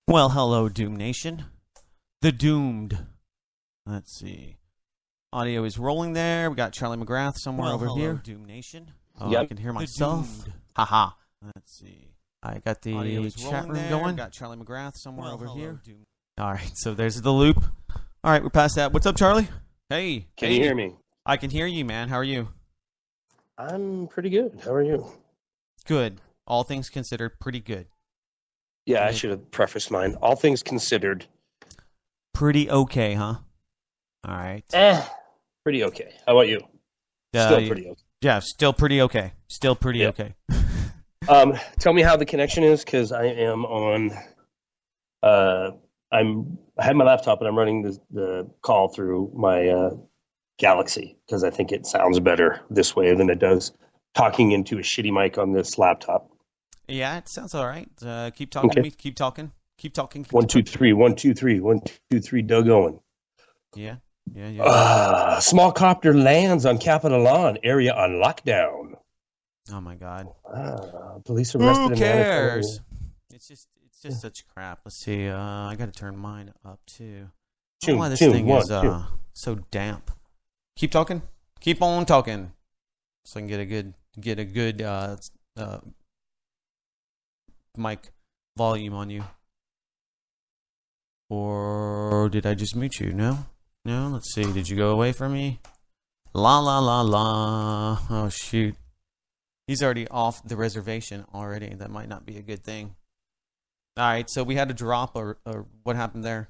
Well, hello, Doom Nation. The Doomed. Let's see. Audio is rolling there. We got Charlie McGrath somewhere over here. Doom Nation. Oh, I can hear myself. Haha. Let's see. I got the chat room going. Got Charlie McGrath somewhere over here. All right, so there's the loop. All right, we're past that. What's up, Charlie? Hey. Can you hear me? I can hear you, man. How are you? I'm pretty good. How are you? Good. All things considered, pretty good. Yeah, I should have prefaced mine. All things considered. Pretty okay, huh? All right. Pretty okay. How about you? Still pretty okay. Yeah, still pretty okay. Still pretty okay. Tell me how the connection is, because I am on. I had my laptop and I'm running the call through my Galaxy because I think it sounds better this way than it does talking into a shitty mic on this laptop. Yeah, it sounds all right. Keep talking to me. Keep talking. Keep talking. 1, 2, 3. 1, 2, 3. 1, 2, 3. Doug Owen. Yeah. Small copter lands on Capitol Lawn, area on lockdown. Oh my God. Police arrested. Who cares? It's just such crap. Let's see. I got to turn mine up too. I don't know why this thing is so damp. Keep talking. Keep on talking. So I can get a good mic volume on you. Or did I just mute you? No? Let's see. Did you go away from me? La la la la. Oh shoot. He's already off the reservation already. That might not be a good thing. Alright, so we had a drop or what happened there?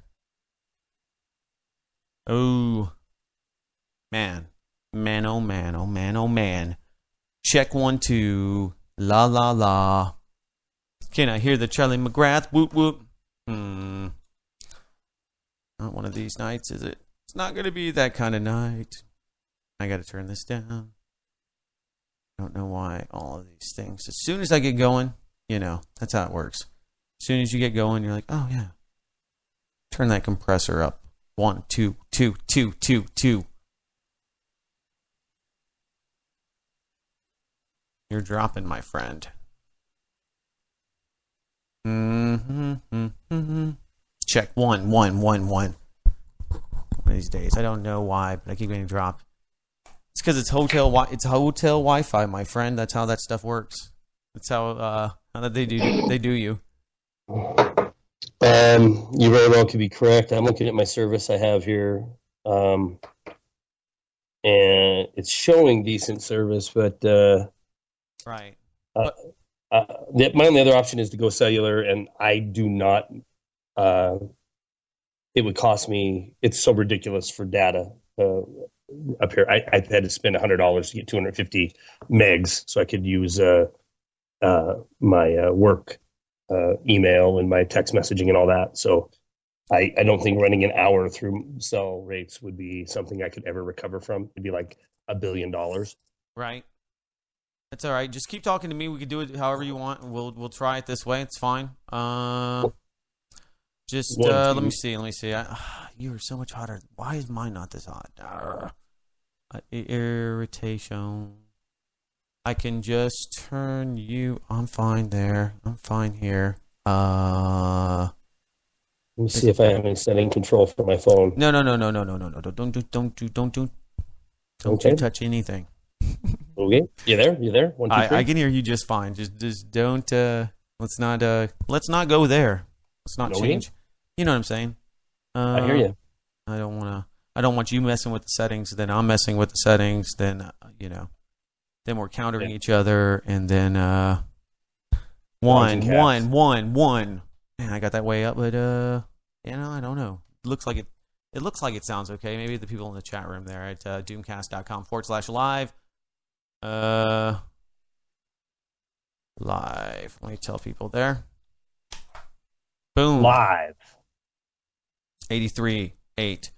Oh. Man. Man, oh man, oh man, oh man. Check 1, 2. La la la. Can I hear the Charlie McGrath? Whoop whoop. Not one of these nights, is it? It's not going to be that kind of night. I got to turn this down. I don't know why all of these things. As soon as I get going, that's how it works. As soon as you get going, you're like, oh yeah. Turn that compressor up. 1, 2, 2, 2, 2, 2. You're dropping, my friend. Check 1, 1, 1, 1. One of these days, I don't know why, but I keep getting dropped. It's because it's hotel Wi-Fi, my friend. That's how that stuff works. That's how they do you. You very well could be correct. I'm looking at my service I have here, and it's showing decent service, but right. My only other option is to go cellular, and I do not. It would cost me. It's so ridiculous for data up here. I had to spend $100 to get 250 megs, so I could use my work email and my text messaging and all that. So I don't think running an hour through cell rates would be something I could ever recover from. It'd be like $1 billion. Right. That's all right. Just keep talking to me. We can do it however you want. We'll try it this way. It's fine. Let me see. You are so much hotter. Why is mine not this hot? Irritation. I can just turn you. I'm fine there. I'm fine here. Let me see if I have any setting control for my phone. No. Don't you touch anything. Okay. You there? 1, 2, 3. I can hear you just fine. Just don't. Let's not go there. Let's not change. You know what I'm saying? I hear you. I don't want you messing with the settings. Then I'm messing with the settings. Then then we're countering each other. And then one. Man, I got that way up, but I don't know. It looks like it sounds okay. Maybe the people in the chat room there at doomcast.com/live. Live. Let me tell people there. Boom. Live. 83, 8,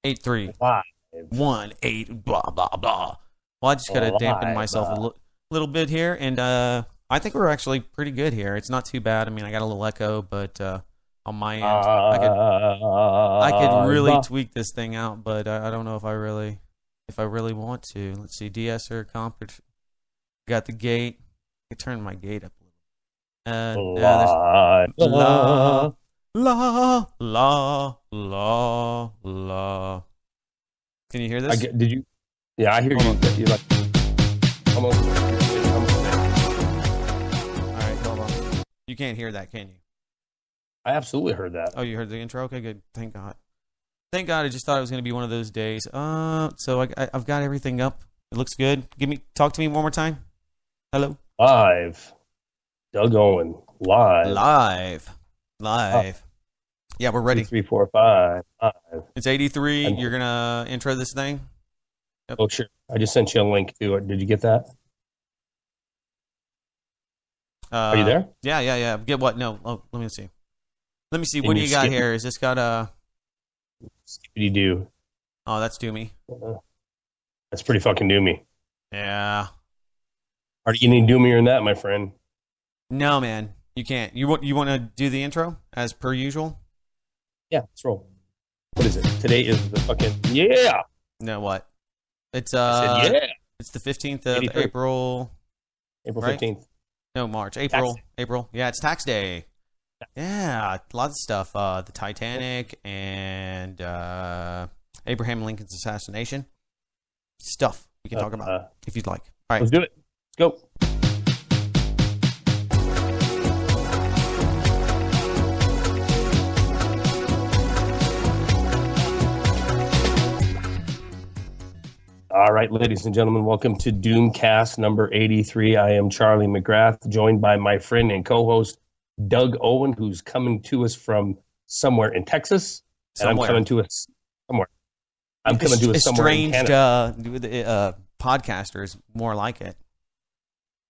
83, Live. 1, 8, blah, blah, blah. Well, I just got to dampen myself a little bit here, and I think we're actually pretty good here. It's not too bad. I mean, I got a little echo, but on my end, I could really tweak this thing out, but I don't know if I really want to. Let's see, de-esser, got the gate. I can turn my gate up a little. La, la, la, la. Can you hear this? Did you? Yeah, I hear you. You're like almost. All right, hold on. You can't hear that, can you? I absolutely heard that. Oh, you heard the intro? Okay, good. Thank God. Thank God. I just thought it was going to be one of those days. So I've got everything up. It looks good. Talk to me one more time. Hello. Live. Doug Owen. Live. Yeah, we're ready. 2, 3, 4, 5. It's 83. You're gonna intro this thing. Yep. Oh, sure. I just sent you a link to it. Did you get that? Are you there? Yeah. Get what? No. Oh, let me see. What do you got here? Is this got a? Skippity do. Oh, that's Doomy. That's pretty fucking doomy. Yeah. Are you any doomier than that, my friend? No, man. You can't. You want to do the intro as per usual? Yeah, let's roll. What is it? Today is the fucking No, what? It's I said, It's the 15th of 83. April. April right? 15th. No, March. April. Yeah, it's tax day. Yeah, lots of stuff. The Titanic and Abraham Lincoln's assassination. Stuff we can talk about if you'd like. All right. Let's do it. Let's go. All right, ladies and gentlemen, welcome to Doomcast number 83. I am Charlie McGrath, joined by my friend and co-host Doug Owen, who's coming to us from somewhere in Texas. And I'm coming to us somewhere. I'm coming to us somewhere in Canada. Podcasters, more like it.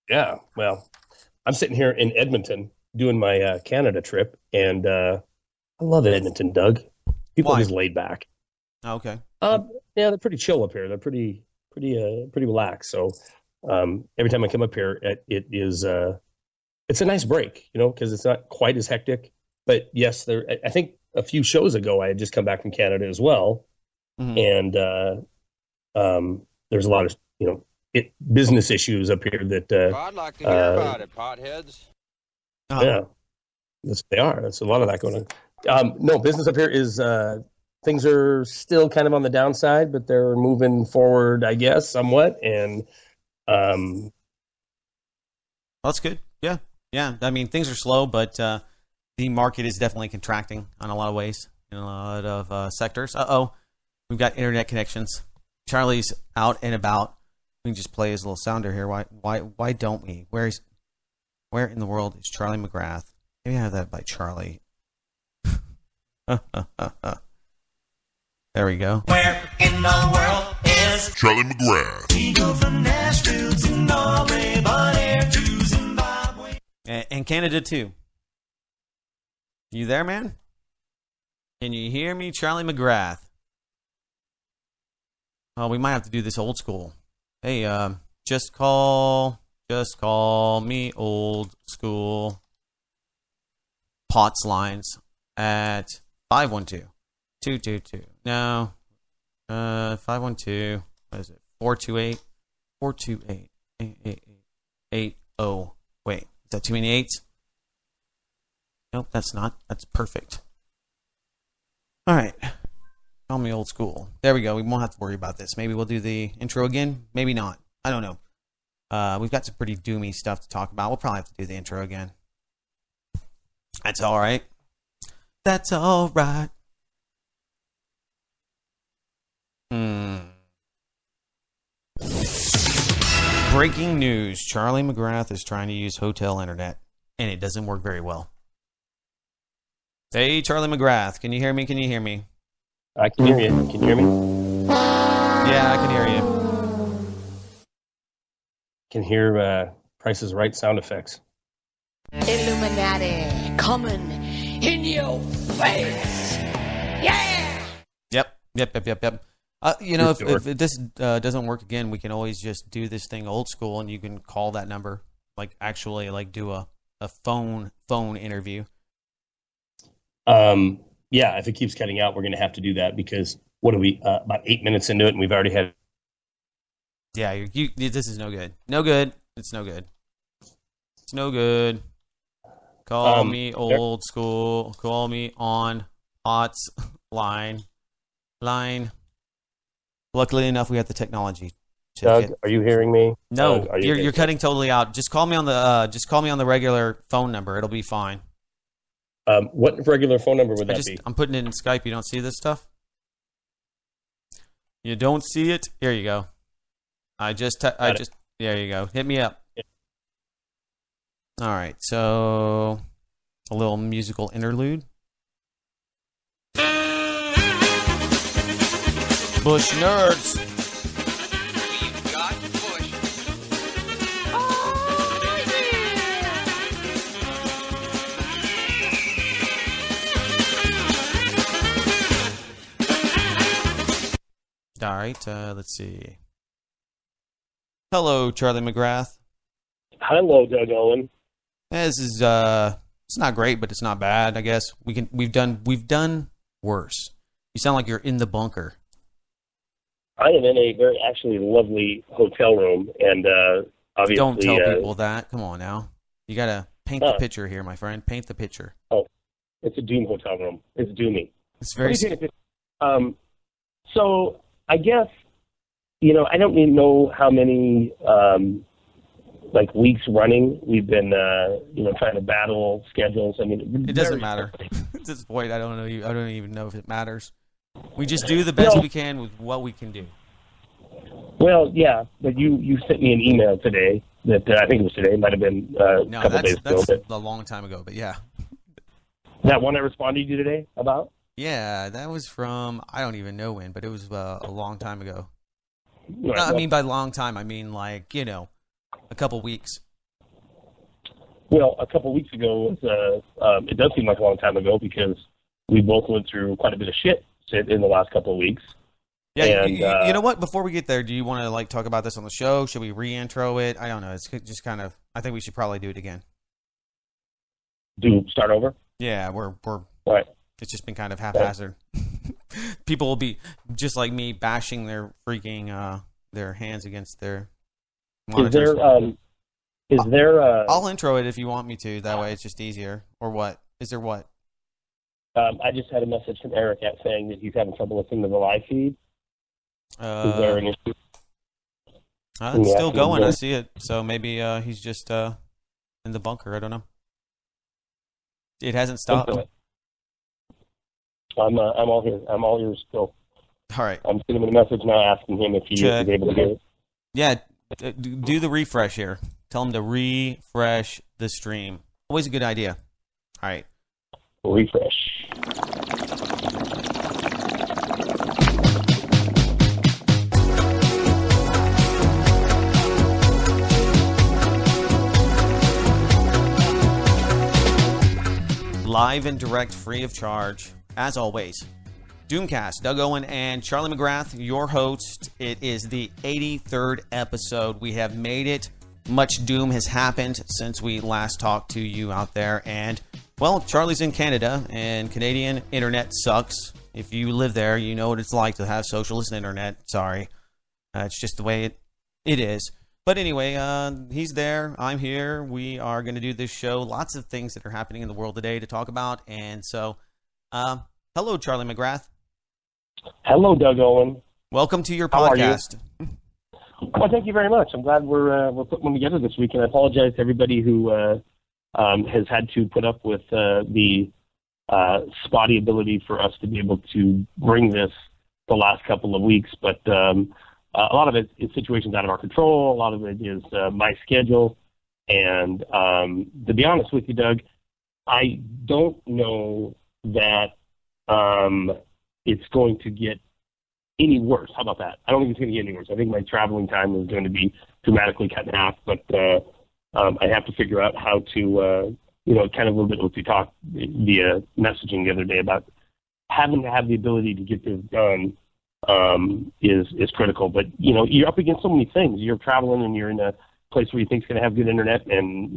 Yeah, well, I'm sitting here in Edmonton doing my Canada trip, and I love Edmonton, Doug. People are just laid back. Oh, okay. Yeah, they're pretty chill up here. They're pretty relaxed. So every time I come up here, it's a nice break, because it's not quite as hectic. But yes, I think a few shows ago I had just come back from Canada as well, and there's a lot of business issues up here that. I'd like to hear about it, potheads. Yeah, they are. That's a lot of that going on. No, business up here is. Things are still kind of on the downside, but they're moving forward, I guess, somewhat. And that's good. Yeah. I mean, things are slow, but the market is definitely contracting on a lot of ways in a lot of sectors. We've got internet connections. Charlie's out and about. We can just play his little sounder here. Why don't we? Where in the world is Charlie McGrath? Maybe I have that by Charlie. There we go. Where in the world is Charlie McGrath? We go from Nashville to Norway, but air to Zimbabwe. And Canada too. You there, man? Can you hear me, Charlie McGrath? Oh, we might have to do this old school. Hey, just call me old school. POTS lines at 512. 222. No. 512. What is it? 428. 428. 880. Wait. Is that too many eights? Nope, that's not. That's perfect. All right. Call me old school. There we go. We won't have to worry about this. Maybe we'll do the intro again. Maybe not. I don't know. We've got some pretty doomy stuff to talk about. We'll probably have to do the intro again. That's all right. That's all right. Breaking news. Charlie McGrath is trying to use hotel internet, and it doesn't work very well. Hey, Charlie McGrath. Can you hear me? I can hear you. Can you hear me? Yeah, I can hear you. Can hear Price is Right sound effects. Illuminati coming in your face. Yeah! Yep. If this doesn't work again, we can always just do this thing old school, and you can call that number, actually do a phone interview. Yeah, if it keeps cutting out, we're going to have to do that because what are we about 8 minutes into it, and we've already had. Yeah, this is no good. No good. It's no good. It's no good. Call me old school. Call me on HOTS line. Luckily enough, we have the technology. Doug, are you hearing me? No, you're cutting totally out. Just call me on the regular phone number. It'll be fine. What regular phone number would that be? I'm putting it in Skype. You don't see this stuff? You don't see it? Here you go. There you go. Hit me up. Yeah. All right, so a little musical interlude. Bush nerds. We've got Bush. All right, let's see. Hello, Charlie McGrath. Hello, Doug Owen. This is it's not great, but it's not bad. I guess we've done worse. You sound like you're in the bunker. I am in a very actually lovely hotel room, and obviously don't tell people that. Come on now, you gotta paint the picture here, my friend. Paint the picture. Oh, it's a Doom hotel room. It's doomy. It's very. So I guess I don't even know how many weeks running we've been trying to battle schedules. I mean, it doesn't matter at this point. I don't know. I don't even know if it matters. We just do the best we can with what we can do. Well, yeah, but you sent me an email today that I think it was today. It might have been a couple days ago. That's a long time ago, but yeah. That one I responded to you today about? Yeah, that was from, I don't even know when, but it was a long time ago. Right, I mean, by long time, I mean a couple weeks. Well, a couple weeks ago was, it does seem like a long time ago because we both went through quite a bit of shit in the last couple of weeks. Yeah, and, you know what? Before we get there, do you want to talk about this on the show? Should we re-intro it? I don't know. It's just kind of. I think we should probably do it again. Start over? Yeah, we're. Right. It's just been kind of haphazard. People will be just like me, bashing their freaking their hands against their monitors. Is there? I'll intro it if you want me to. That way, it's just easier. Or what? Is there what? I just had a message from Eric saying that he's having trouble listening to the live feed. Is there an issue? It's still going. I see it. So maybe he's just in the bunker. I don't know. It hasn't stopped. I'm all here. I'm all ears still. All right. I'm sending him a message now asking him if he is able to hear it. Yeah, do the refresh here. Tell him to refresh the stream. Always a good idea. All right. Refresh. Live and direct, free of charge, as always. Doomcast, Doug Owen and Charlie McGrath, your host. It is the 83rd episode. We have made it. Much doom has happened since we last talked to you out there. And, well, Charlie's in Canada, and Canadian internet sucks. If you live there, you know what it's like to have socialist internet. Sorry. It's just the way it is. But anyway, he's there. I'm here. We are going to do this show. Lots of things that are happening in the world today to talk about. And so, hello, Charlie McGrath. Hello, Doug Owen. Welcome to your How podcast. Well, thank you very much. I'm glad we're putting one together this week, and I apologize to everybody who has had to put up with the spotty ability for us to be able to bring this the last couple of weeks. But a lot of it is situations out of our control. A lot of it is my schedule. And to be honest with you, Doug, I don't know that it's going to get any worse. How about that? I don't think it's going to get any worse. I think my traveling time is going to be dramatically cut in half, but I have to figure out how to, kind of a little bit what we talked via messaging the other day about having to have the ability to get this done is critical. But, you're up against so many things. You're traveling and you're in a place where you think it's going to have good internet, and,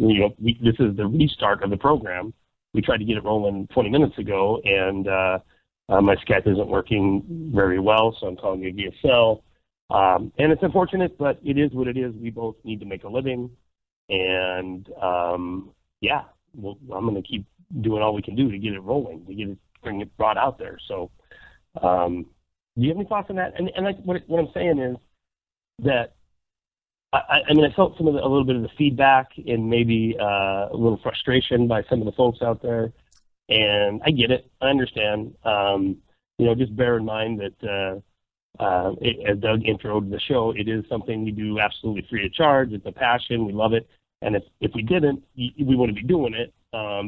this is the restart of the program. We tried to get it rolling 20 minutes ago, and my Skype isn't working very well, so I'm calling you via cell. And it's unfortunate, but it is what it is. We both need to make a living. And, I'm going to keep doing all we can do to get it rolling, bring it brought out there. So, do you have any thoughts on that? And what I'm saying is that I mean, I felt a little bit of the feedback and maybe a little frustration by some of the folks out there, and I get it. I understand. Just bear in mind that as Doug introed the show, it is something we do absolutely free of charge. It's a passion. We love it. And if we didn't, we wouldn't be doing it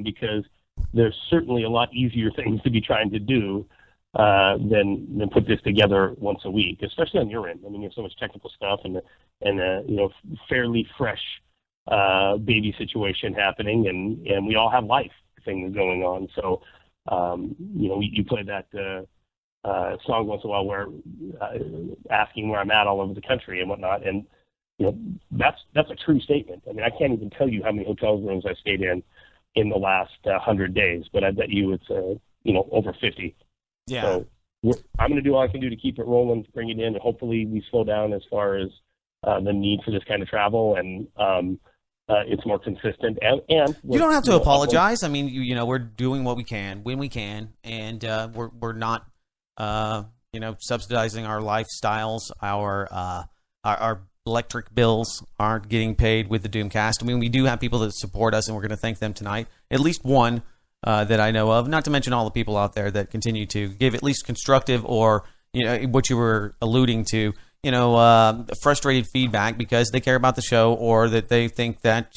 because there's certainly a lot easier things to be trying to do than put this together once a week, especially on your end. I mean, you have so much technical stuff and fairly fresh baby situation happening, and we all have life things going on. So, you play that song once in a while where asking where I'm at all over the country and whatnot, and that's a true statement. I mean, I can't even tell you how many hotel rooms I stayed in the last 100 days, but I bet you it's over 50. Yeah. So I'm going to do all I can do to keep it rolling, to bring it in, and hopefully we slow down as far as the need for this kind of travel, and it's more consistent. And you don't have to apologize. I mean, we're doing what we can when we can, and we're not subsidizing our lifestyles. Our electric bills aren't getting paid with the Doomcast. I mean, we do have people that support us, and we're going to thank them tonight. At least one that I know of, not to mention all the people out there that continue to give at least constructive or, what you were alluding to, frustrated feedback because they care about the show, or that they think that,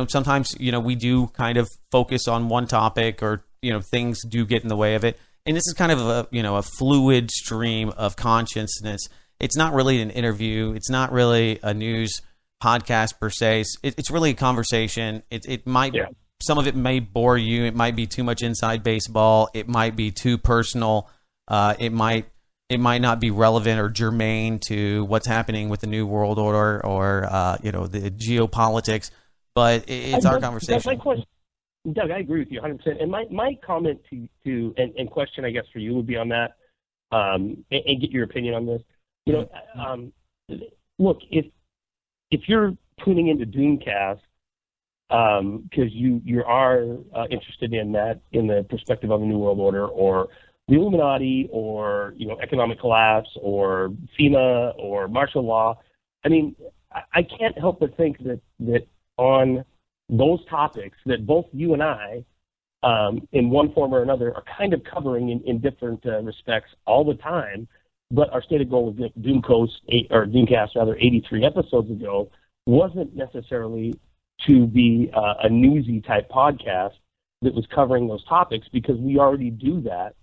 sometimes, we do kind of focus on one topic, or, things do get in the way of it. And this is kind of a fluid stream of consciousness. It's not really an interview. It's not really a news podcast per se. It's really a conversation. It might, some of it may bore you. It might be too much inside baseball. It might be too personal. It might not be relevant or germane to what's happening with the New World Order or the geopolitics. But it's our conversation. That's my question. Doug, I agree with you 100%. And my comment to and question, I guess, for you would be on that, and get your opinion on this. Look, if you're tuning into Doomcast because you are interested in that, in the perspective of the New World Order, or the Illuminati, or economic collapse, or FEMA, or martial law, I mean, I can't help but think that on those topics that both you and I, in one form or another, are kind of covering in different respects all the time. But our stated goal of Doomcast 83 episodes ago wasn't necessarily to be a newsy type podcast that was covering those topics, because we already do that.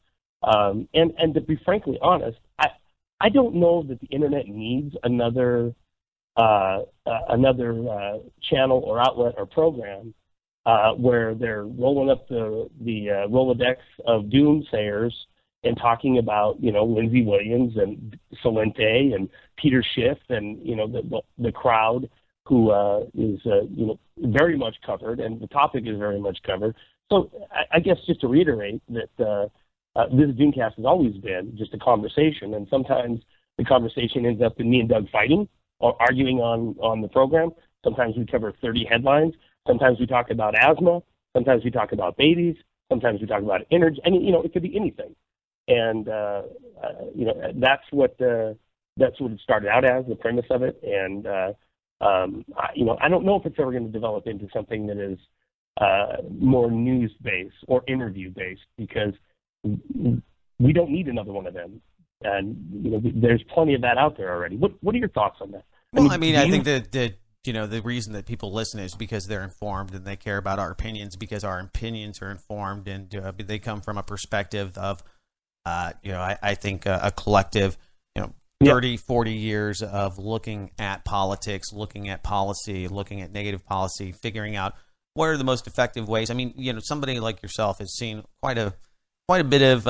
And to be frankly honest, I don't know that the internet needs another channel or outlet or program where they're rolling up the Rolodex of doomsayers and talking about Lindsey Williams and Salente and Peter Schiff and the crowd who is very much covered, and the topic is very much covered. So I guess just to reiterate that this Doomcast has always been just a conversation, and sometimes the conversation ends up in me and Doug fighting or arguing on the program. Sometimes we cover 30 headlines. Sometimes we talk about asthma. Sometimes we talk about babies. Sometimes we talk about energy. I mean, it could be anything. And that's what it started out as, the premise of it. And I don't know if it's ever going to develop into something that is more news based or interview based, because we don't need another one of them. And there's plenty of that out there already. What are your thoughts on that? Well, I think that the reason that people listen is because they're informed, and they care about our opinions because our opinions are informed, and they come from a perspective of I think a collective 30, 40 years of looking at politics, looking at policy, looking at negative policy, figuring out what are the most effective ways. I mean, somebody like yourself has seen quite a bit of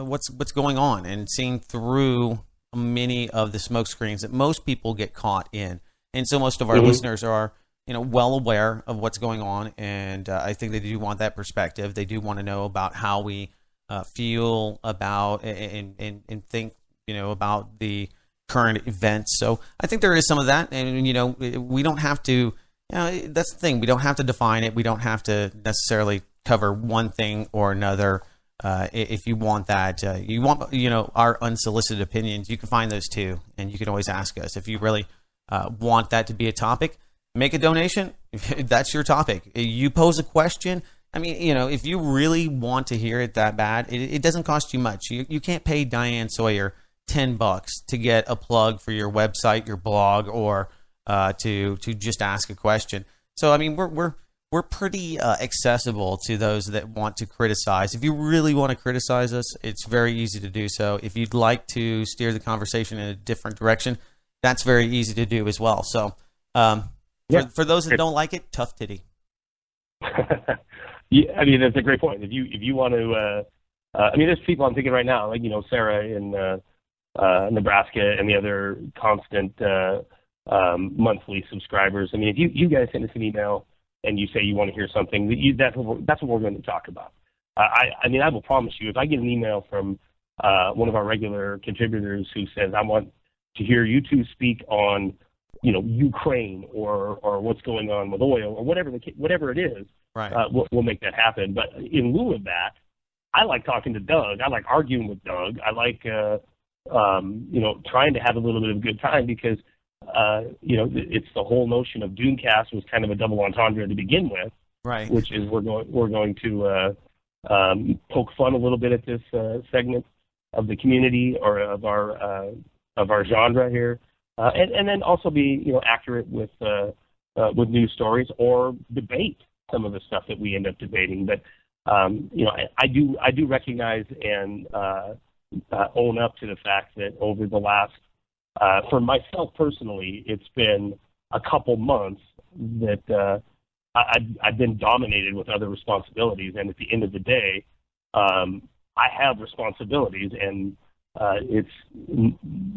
what's going on, and seen through many of the smoke screens that most people get caught in. And so most of our listeners are well aware of what's going on, and I think they do want that perspective. They do want to know about how we feel about and think about the current events. So I think there is some of that, and we don't have to That's the thing. We don't have to define it. We don't have to necessarily cover one thing or another. If you want that, you want, our unsolicited opinions, you can find those too. And you can always ask us. If you really want that to be a topic, make a donation. That's your topic. You pose a question. I mean, if you really want to hear it that bad, it doesn't cost you much. You can't pay Diane Sawyer $10 to get a plug for your website, your blog, or to just ask a question. So I mean, we're pretty accessible to those that want to criticize. If you really want to criticize us, it's very easy to do so. If you'd like to steer the conversation in a different direction, that's very easy to do as well. So for those that don't like it, tough titty. Yeah, I mean, that's a great point. If you want to, there's people I'm thinking right now, like Sarah in Nebraska and the other constant monthly subscribers. I mean, if you guys send us an email and you say you want to hear something, that's what we're going to talk about. I will promise you, if I get an email from one of our regular contributors who says, I want to hear you two speak on, Ukraine or what's going on with oil or whatever it is, right. We'll make that happen. But in lieu of that, I like talking to Doug. I like arguing with Doug. I like, trying to have a little bit of a good time because, it's the whole notion of Doomcast was kind of a double entendre to begin with, right? Which is we're going to poke fun a little bit at this segment of the community or of our genre here, and then also be accurate with news stories or debate some of the stuff that we end up debating. But I do recognize and own up to the fact that over the last, for myself personally, it's been a couple months that I've been dominated with other responsibilities, and at the end of the day, I have responsibilities, and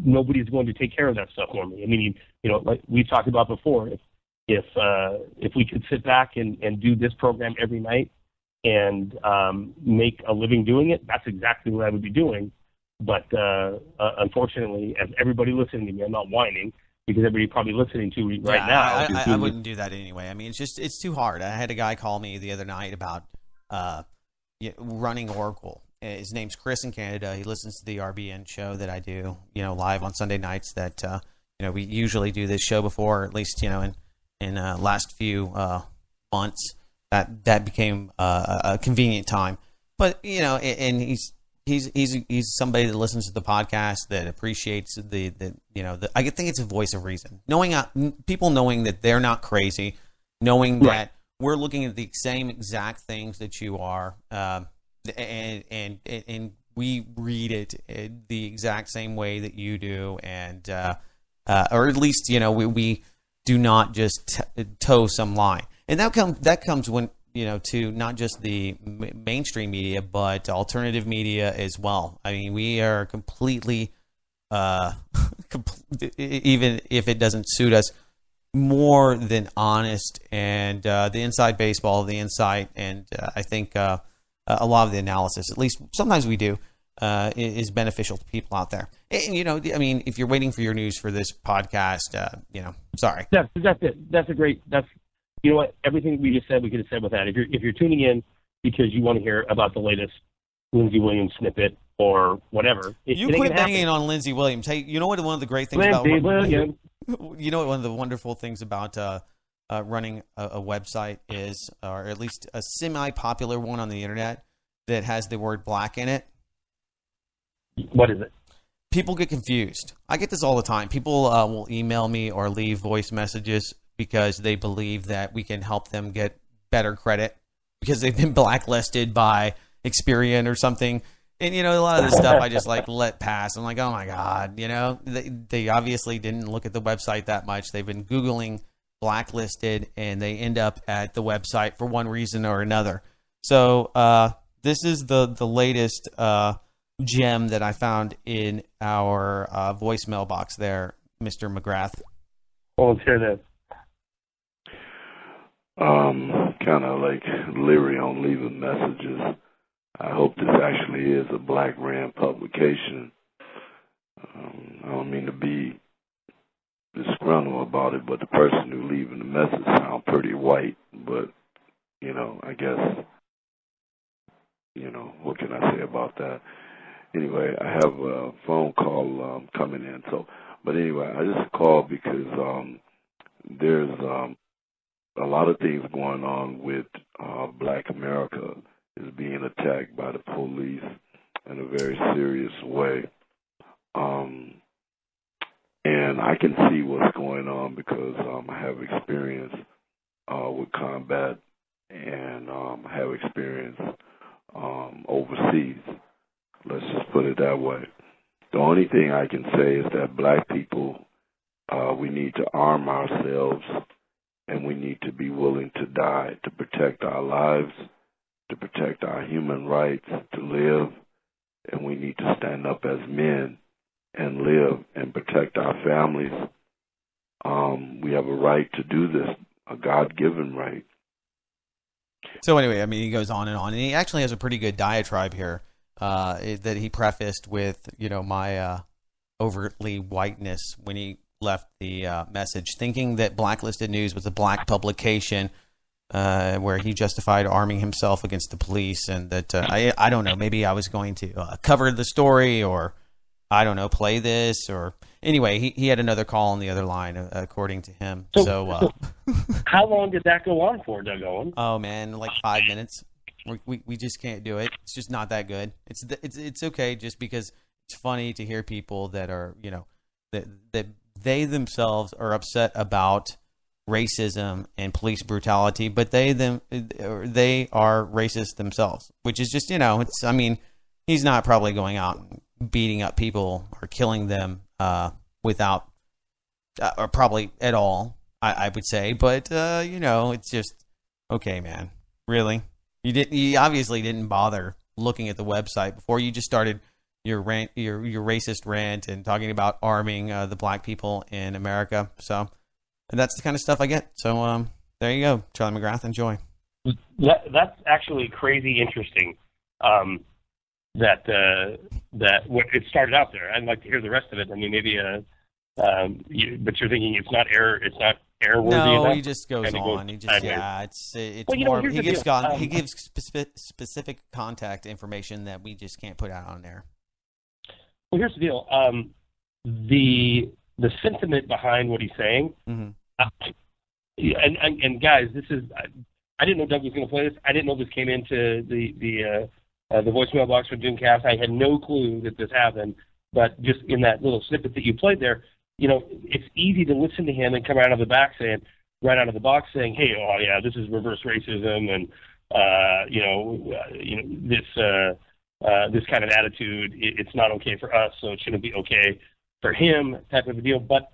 nobody's going to take care of that stuff for me. I mean, like we've talked about before, if we could sit back and do this program every night and make a living doing it, that's exactly what I would be doing. But unfortunately, as everybody listening to me, I'm not whining because everybody probably listening to me right now. I wouldn't do that anyway. I mean, it's too hard. I had a guy call me the other night about running Oracle. His name's Chris in Canada. He listens to the RBN show that I do, live on Sunday nights. That we usually do this show before, or at least in last few months. That became a convenient time. But and he's somebody that listens to the podcast that appreciates the I think it's a voice of reason, knowing people knowing that they're not crazy, knowing right. that we're looking at the same exact things that you are, and we read it the exact same way that you do, and or at least we do not just toe some line, and that comes when. To not just the mainstream media, but alternative media as well. I mean, we are completely, even if it doesn't suit us, more than honest. And the inside baseball, the insight, and I think a lot of the analysis, at least sometimes we do, is beneficial to people out there. And, I mean, if you're waiting for your news for this podcast, sorry. That's it. That's a great. You know what? Everything we just said, we could have said with that. If you're tuning in because you want to hear about the latest Lindsey Williams snippet or whatever, you quit banging on Lindsey Williams. Hey, you know what? One of the great things about one of the wonderful things about running a website is, or at least a semi-popular one on the internet that has the word black in it. What is it? People get confused. I get this all the time. People will email me or leave voice messages because they believe that we can help them get better credit because they've been blacklisted by Experian or something. And, a lot of this stuff I just let pass. I'm like, oh my God, they obviously didn't look at the website that much. They've been Googling blacklisted and they end up at the website for one reason or another. So this is the latest gem that I found in our voicemail box there, Mr. McGrath. Well, let's hear this. Kind of like leery on leaving messages. I hope this actually is a Black Rand publication. I don't mean to be disgruntled about it, but the person who leaving the message sound pretty white. But, I guess, what can I say about that? Anyway, I have a phone call coming in. But anyway, I just called because there's a lot of things going on with Black America is being attacked by the police in a very serious way. And I can see what's going on because I have experience with combat and I have experience overseas. Let's just put it that way. The only thing I can say is that Black people, we need to arm ourselves and we need to be willing to die to protect our lives, to protect our human rights to live, and we need to stand up as men and live and protect our families. We have a right to do this, a God-given right. So anyway, I mean, he goes on, and he actually has a pretty good diatribe here that he prefaced with, my overtly whiteness when he left the message, thinking that Blacklisted News was a black publication where he justified arming himself against the police, and that I don't know, maybe I was going to cover the story, or I don't know, play this, or anyway, he had another call on the other line, according to him. So how long did that go on for, Doug Owen? Oh man, like 5 minutes. We just can't do it. It's just not that good. It's okay just because it's funny to hear people that are, that they themselves are upset about racism and police brutality, but they are racist themselves, which is just, he's not probably going out and beating up people or killing them without or probably at all, I would say, but it's just okay, man. Really? You obviously didn't bother looking at the website before you just started your rant, your racist rant, and talking about arming the black people in America. So that's the kind of stuff I get. So there you go, Charlie McGrath. Enjoy. That's actually crazy interesting. That what it started out there. I'd like to hear the rest of it. I mean, maybe but you're thinking it's not airworthy. No, enough? he just goes on. He just it's well, more. He gives specific contact information that we just can't put out on there. Well, here's the deal. The sentiment behind what he's saying, and guys, this is. I didn't know Doug was going to play this. I didn't know this came into the voicemail box for Doomcast. I had no clue that this happened. But just in that little snippet that you played there, it's easy to listen to him and come right out of the box saying, "Hey, oh yeah, this is reverse racism, and this kind of attitude. It's not okay for us, so it shouldn't be okay for him," type of a deal. But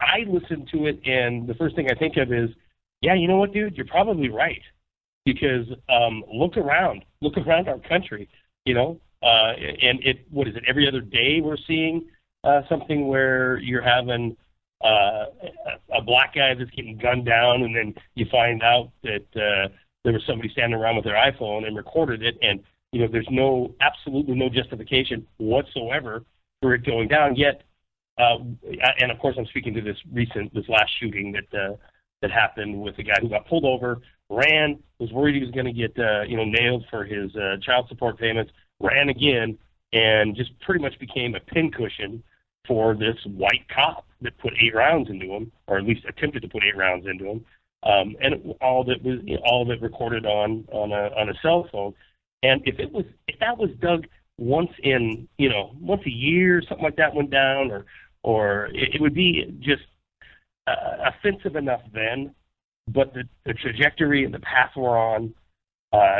I listen to it, and the first thing I think of is, yeah, you know what, dude, you're probably right, because look around our country, and what is it? Every other day we're seeing something where you're having a black guy that's getting gunned down, and then you find out that there was somebody standing around with their iPhone and recorded it, and there's absolutely no justification whatsoever for it going down. Yet, and of course, I'm speaking to this last shooting that happened with a guy who got pulled over, ran, was worried he was going to get nailed for his child support payments, ran again, and just pretty much became a pincushion for this white cop that put 8 rounds into him, or at least attempted to put 8 rounds into him, and all of it recorded on a cell phone. And if that was Doug once a year, something like that went down, or it would be just offensive enough then. But the trajectory and the path we're on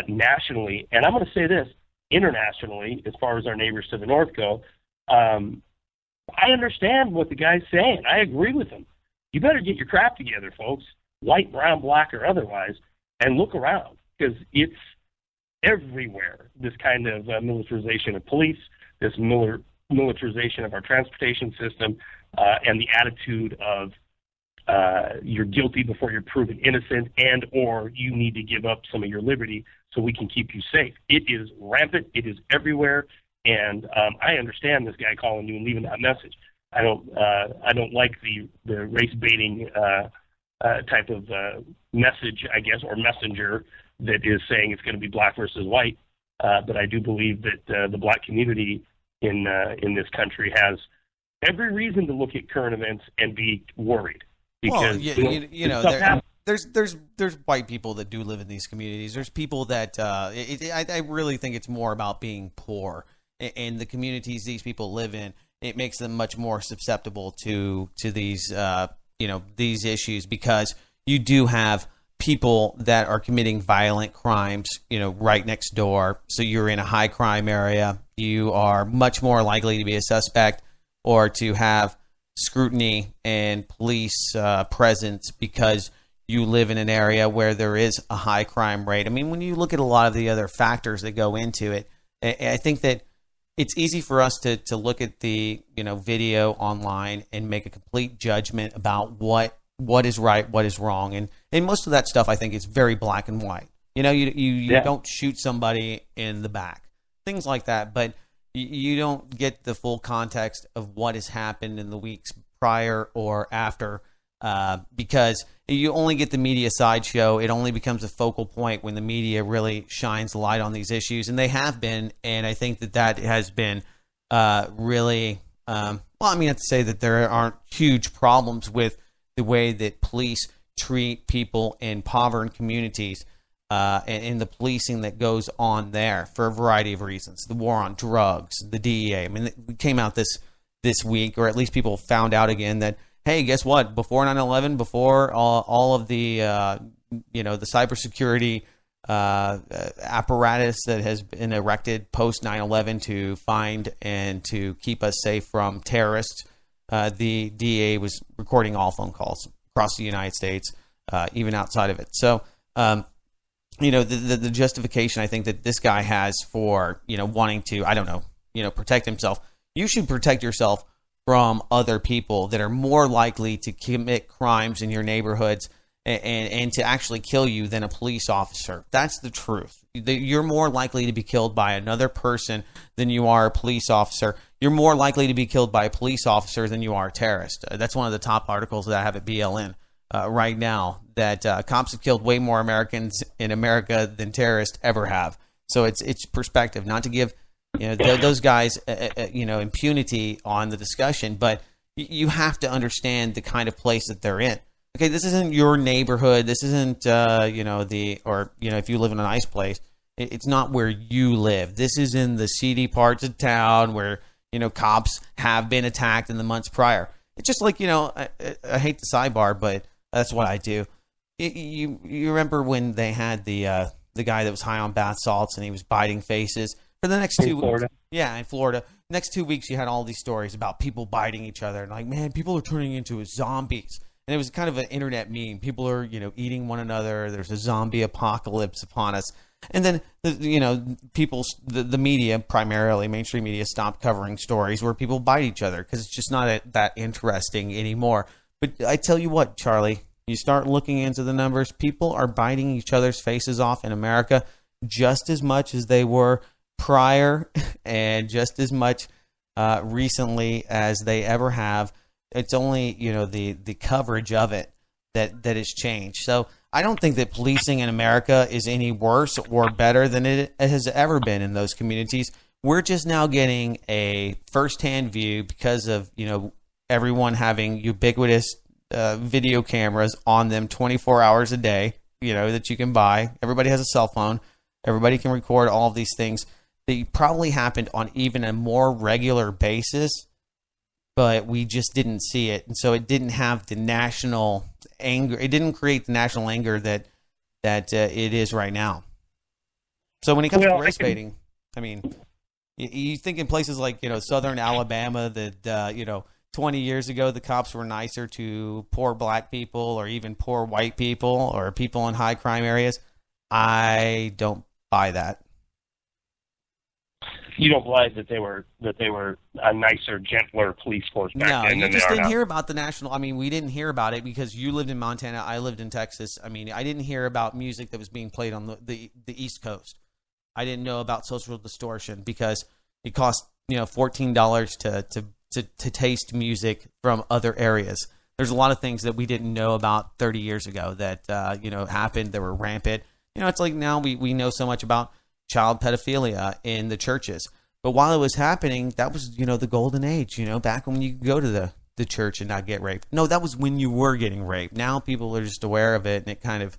nationally, and I'm going to say this, internationally, as far as our neighbors to the north go, I understand what the guy's saying. I agree with him. You better get your crap together, folks, white, brown, black, or otherwise, and look around, because it's everywhere, this kind of militarization of police, this militarization of our transportation system, and the attitude of you're guilty before you're proven innocent, and or you need to give up some of your liberty so we can keep you safe. It is rampant. It is everywhere. And I understand this guy calling you and leaving that message. I don't like the race baiting type of message, I guess, or messenger that is saying it's going to be black versus white. But I do believe that the black community in this country has every reason to look at current events and be worried. Because there's white people that do live in these communities. There's people that I really think it's more about being poor in the communities these people live in. It makes them much more susceptible to these these issues, because you do have people that are committing violent crimes, right next door. So you're in a high crime area. You are much more likely to be a suspect or to have scrutiny and police presence because you live in an area where there is a high crime rate. I mean, when you look at a lot of the other factors that go into it, I think that it's easy for us to look at the video online and make a complete judgment about what is right, what is wrong, and most of that stuff I think is very black and white. You don't shoot somebody in the back, things like that, but you don't get the full context of what has happened in the weeks prior or after, because you only get the media sideshow. It only becomes a focal point when the media really shines light on these issues, and they have been. And I think that has been really well. I mean, I have to say that there aren't huge problems with the way that police treat people in impoverished communities, and the policing that goes on there for a variety of reasons. The war on drugs, the DEA. I mean, it came out this week, or at least people found out again that, hey, guess what? Before 9/11, before all of the the cybersecurity apparatus that has been erected post 9/11 to find and to keep us safe from terrorists, the DEA was recording all phone calls across the United States, even outside of it. So, the justification I think that this guy has for wanting to, I don't know, protect himself. You should protect yourself from other people that are more likely to commit crimes in your neighborhoods and to actually kill you than a police officer. That's the truth. You're more likely to be killed by another person than you are a police officer. You're more likely to be killed by a police officer than you are a terrorist. That's one of the top articles that I have at BLN right now, that cops have killed way more Americans in America than terrorists ever have. So it's perspective, not to give those guys, impunity on the discussion, but you have to understand the kind of place that they're in. Okay, this isn't your neighborhood. This isn't, if you live in a nice place, it's not where you live. This is in the seedy parts of town where, cops have been attacked in the months prior. It's just like, I hate the sidebar, but that's what I do. You remember when they had the guy that was high on bath salts and he was biting faces? For the next 2 weeks, in Florida. Next 2 weeks, you had all these stories about people biting each other, and like, man, people are turning into zombies. And it was kind of an internet meme. People are, eating one another. There's a zombie apocalypse upon us. And then, the media, primarily mainstream media, stopped covering stories where people bite each other because it's just not that interesting anymore. But I tell you what, Charlie, you start looking into the numbers. People are biting each other's faces off in America just as much as they were prior, and just as much recently as they ever have. It's only the coverage of it that has changed. So I don't think that policing in America is any worse or better than it has ever been in those communities. We're just now getting a firsthand view because of everyone having ubiquitous video cameras on them 24 hours a day. That you can buy. Everybody has a cell phone. Everybody can record all of these things. They probably happened on even a more regular basis, but we just didn't see it. And so it didn't have the national anger. It didn't create the national anger that it is right now. So when it comes to race baiting, I mean, you think in places like, southern Alabama that, 20 years ago, the cops were nicer to poor black people or even poor white people or people in high crime areas. I don't buy that. You don't believe that they were a nicer, gentler police force back then? No, you just didn't hear about the national. I mean, we didn't hear about it because you lived in Montana, I lived in Texas. I mean, I didn't hear about music that was being played on the East Coast. I didn't know about social distortion because it cost $14 to taste music from other areas. There's a lot of things that we didn't know about 30 years ago that happened, that were rampant. It's like now we know so much about child pedophilia in the churches. But while it was happening, that was, the golden age, back when you could go to the church and not get raped. No, that was when you were getting raped. Now people are just aware of it, and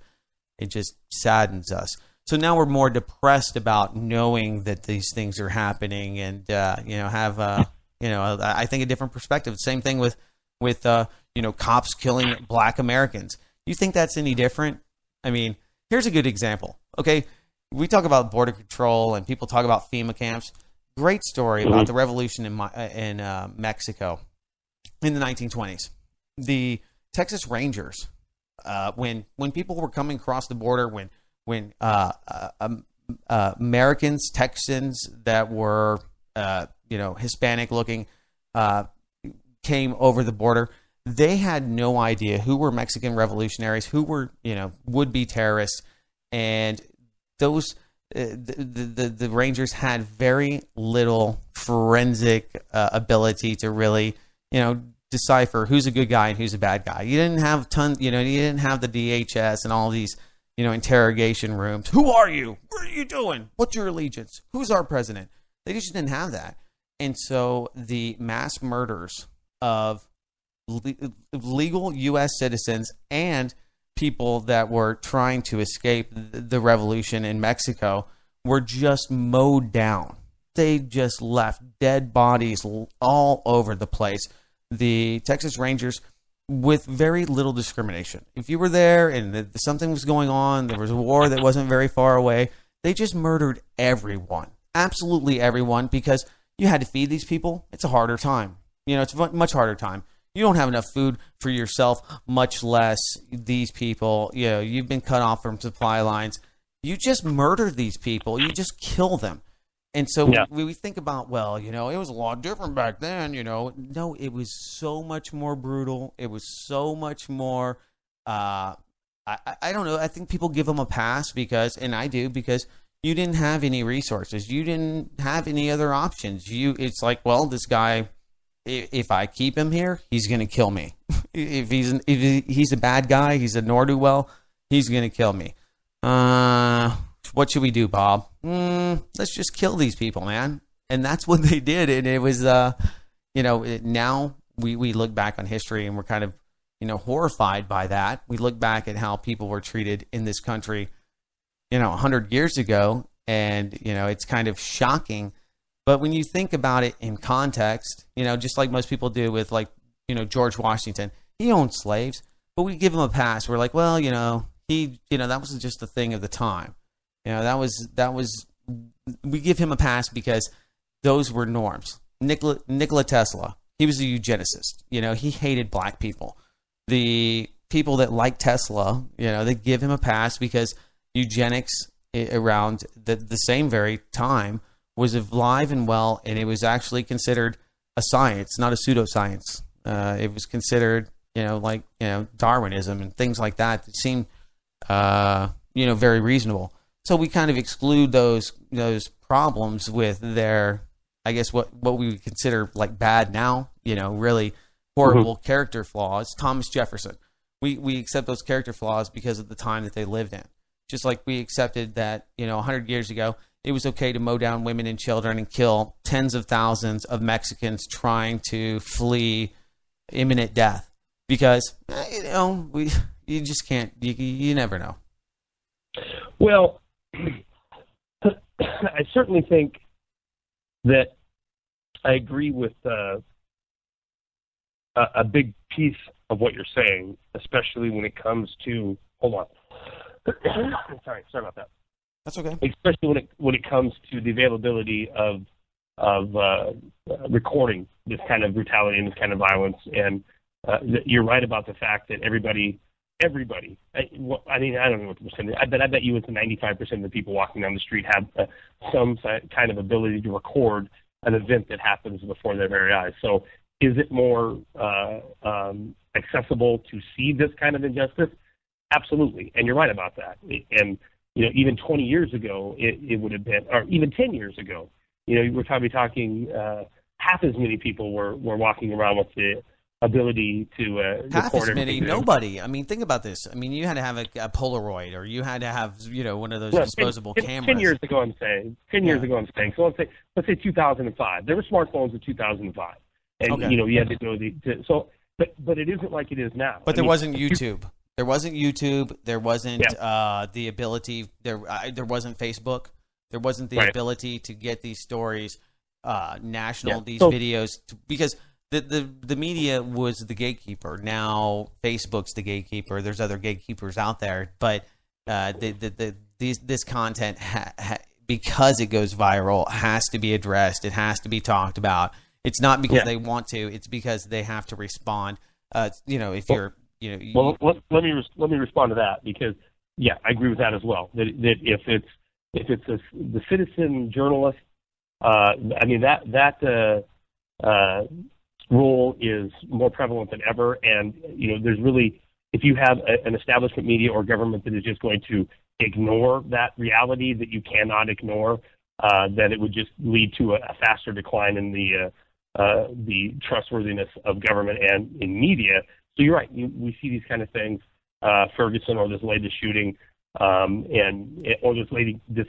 it just saddens us. So now we're more depressed about knowing that these things are happening, and have I think a different perspective. Same thing with cops killing Black Americans. You think that's any different? I mean, here's a good example. Okay, we talk about border control and people talk about FEMA camps. Great story about the revolution in Mexico in the 1920s. The Texas Rangers, when people were coming across the border, when Americans, Texans that were Hispanic looking came over the border, they had no idea who were Mexican revolutionaries, who were would-be terrorists, and those the Rangers had very little forensic ability to really decipher who's a good guy and who's a bad guy. You didn't have you didn't have the DHS and all these interrogation rooms. Who are you? What are you doing? What's your allegiance? Who's our president? They just didn't have that. And so the mass murders of legal U.S. citizens and people that were trying to escape the revolution in Mexico were just mowed down. They just left dead bodies all over the place. The Texas Rangers, with very little discrimination. If you were there and something was going on, there was a war that wasn't very far away, they just murdered everyone. Absolutely everyone, because you had to feed these people. It's a harder time. It's a much harder time. You don't have enough food for yourself, much less these people. You've been cut off from supply lines. You just murder these people. You just kill them. And so we think about, it was a lot different back then, No, it was so much more brutal. It was so much more, I don't know. I think people give them a pass because you didn't have any resources. You didn't have any other options. It's like, this guy, if I keep him here, he's going to kill me. if he's a bad guy, he's a ne'er-do-well, he's going to kill me. What should we do, Bob? Let's just kill these people, man. And that's what they did. And it was, now we look back on history and we're kind of, horrified by that. We look back at how people were treated in this country, 100 years ago. And, it's kind of shocking. But when you think about it in context, just like most people do with George Washington, he owned slaves, but we give him a pass. We're like, that was just the thing of the time. We give him a pass because those were norms. Nikola Tesla, he was a eugenicist. He hated black people. The people that like Tesla, they give him a pass because eugenics around the same very time was alive and well, and it was actually considered a science, not a pseudoscience. It was considered, Darwinism and things like that seemed, very reasonable. So we kind of exclude those problems with their, I guess, what we would consider like bad now, really horrible character flaws. Thomas Jefferson. We accept those character flaws because of the time that they lived in. Just like we accepted that, 100 years ago, it was okay to mow down women and children and kill tens of thousands of Mexicans trying to flee imminent death. Because, you just can't, you never know. Well, I certainly think that I agree with a big piece of what you're saying, especially when it comes to, hold on. Sorry about that. That's okay. Especially when it comes to the availability of recording this kind of brutality and this kind of violence. And you're right about the fact that everybody. I mean, I don't know what the percentage. I bet you it's 95% of the people walking down the street have some kind of ability to record an event that happens before their very eyes. So, is it more accessible to see this kind of injustice? Absolutely, and you're right about that. And even 20 years ago, it would have been, or even 10 years ago, we're probably talking half as many people were walking around with the ability to half record as many. everything. Nobody. I mean, think about this. I mean, you had to have a Polaroid, or you had to have one of those disposable cameras. 10 years ago, I'm saying. 10 years ago, I'm saying. So let's say 2005. There were smartphones in 2005, and you had to go but it isn't like it is now. But there wasn't YouTube. There wasn't YouTube. There wasn't the ability. There wasn't Facebook. There wasn't the ability to get these stories national. These videos because. The media was the gatekeeper. Now Facebook's the gatekeeper. There's other gatekeepers out there, but this content because it goes viral has to be addressed. It has to be talked about. It's not because they want to. It's because they have to respond. If you're let me respond to that because I agree with that as well. That if it's the citizen journalist, role is more prevalent than ever, and there's really, if you have an establishment media or government that is just going to ignore that reality that you cannot ignore, then it would just lead to a faster decline in the trustworthiness of government and in media. So you're right, we see these kind of things, Ferguson or this latest shooting, or this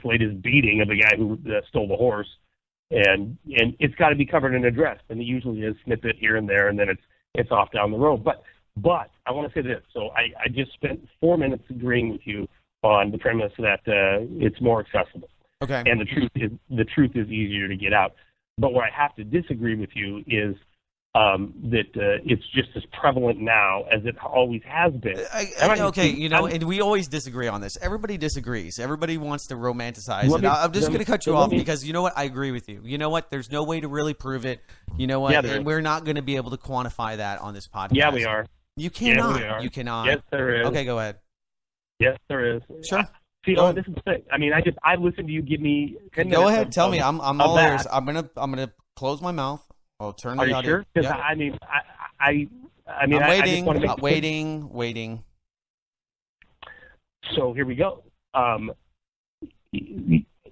latest beating of the guy who stole the horse. And it's got to be covered and addressed, and it usually is snippet here and there, and then it's off down the road. But I want to say this. So I just spent 4 minutes agreeing with you on the premise that it's more accessible. Okay. And the truth is easier to get out. But where I have to disagree with you is that it's just as prevalent now as it always has been. And we always disagree on this. Everybody disagrees. Everybody wants to romanticize it. I'm just going to cut you off because you know what? I agree with you. You know what? There's no way to really prove it. You know what? And we're not going to be able to quantify that on this podcast. Yeah, we are. You cannot. Yeah, we are. You cannot. Yes, there is. Okay, go ahead. Yes, there is. Sure. This is the thing. I mean, I listened to you give me 10 minutes. Go ahead. Tell me. I'm all ears. I'm gonna close my mouth. I'll turn the audio. Are you sure? Because I'm waiting. So here we go.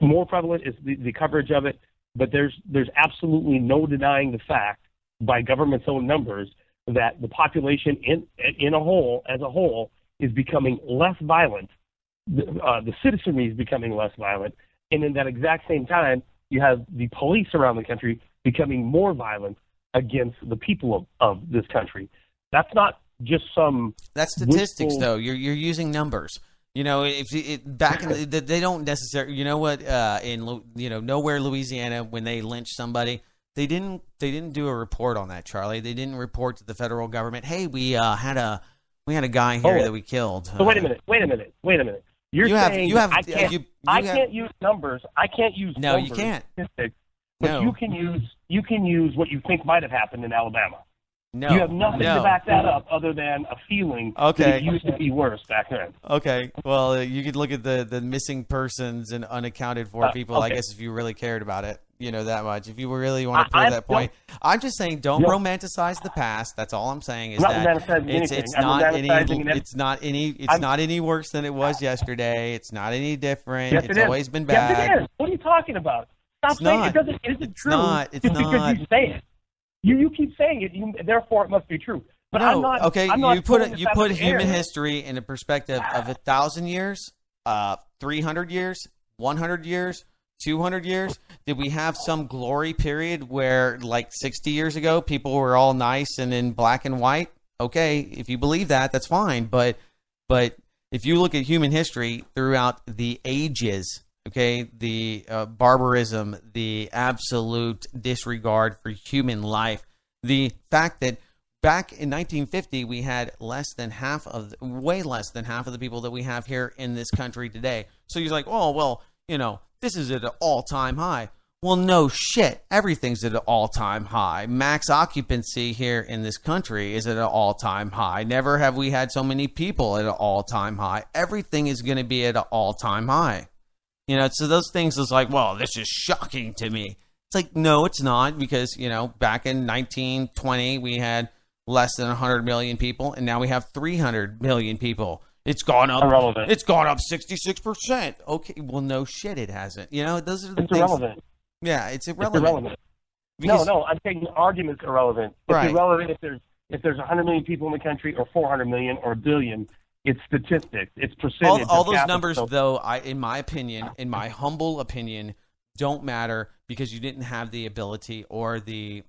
More prevalent is the coverage of it, but there's absolutely no denying the fact by government's own numbers that the population as a whole is becoming less violent. The citizenry is becoming less violent, and in that exact same time, you have the police around the country becoming more violent against the people of this country. That's not just some. That's statistics, though. You're using numbers. Back in they don't necessarily. You know what? Nowhere Louisiana, when they lynched somebody, they didn't do a report on that, Charlie. They didn't report to the federal government. Hey, we had a guy here that we killed. So wait a minute. I can't use numbers. I can't use no, numbers, you can't. Statistics, but you can use what you think might have happened in Alabama. No, you have nothing to back that up other than a feeling that it used to be worse back then. Okay, well, you could look at the missing persons and unaccounted for people. Okay. I guess if you really cared about it, that much. If you really want to prove that point, I'm just saying don't romanticize the past. That's all I'm saying. Is that it's not any worse than it was yesterday. It's not any different. Yes, it's always been bad. Yes, it is. What are you talking about? Stop saying it. It isn't true. It's not. Because you say it. You keep saying it, therefore it must be true. But no, I'm not. Okay, I'm not you put human history in a perspective of 1,000 years, 300 years, 100 years, 200 years. Did we have some glory period where, like 60 years ago, people were all nice and in black and white? Okay, if you believe that, that's fine. But if you look at human history throughout the ages. Okay, the barbarism, the absolute disregard for human life, the fact that back in 1950 we had way less than half of the people that we have here in this country today. So you're like, oh well, this is at an all-time high. Well, no shit, everything's at an all-time high. Max occupancy here in this country is at an all-time high. Never have we had so many people at an all-time high. Everything is going to be at an all-time high. So those things is like, well, this is shocking to me. It's like, no, it's not, because, back in 1920, we had less than 100 million people, and now we have 300 million people. It's gone up. Irrelevant. It's gone up 66%. Okay, well, no shit, it hasn't. Those are the things. Irrelevant. Yeah, it's irrelevant. No, I'm saying the argument's irrelevant. It's Right. irrelevant if there's 100 million people in the country or 400 million or a billion. It's statistics. It's percentage. All of those capital. numbers, though, in my opinion, in my humble opinion, don't matter because you didn't have the ability or the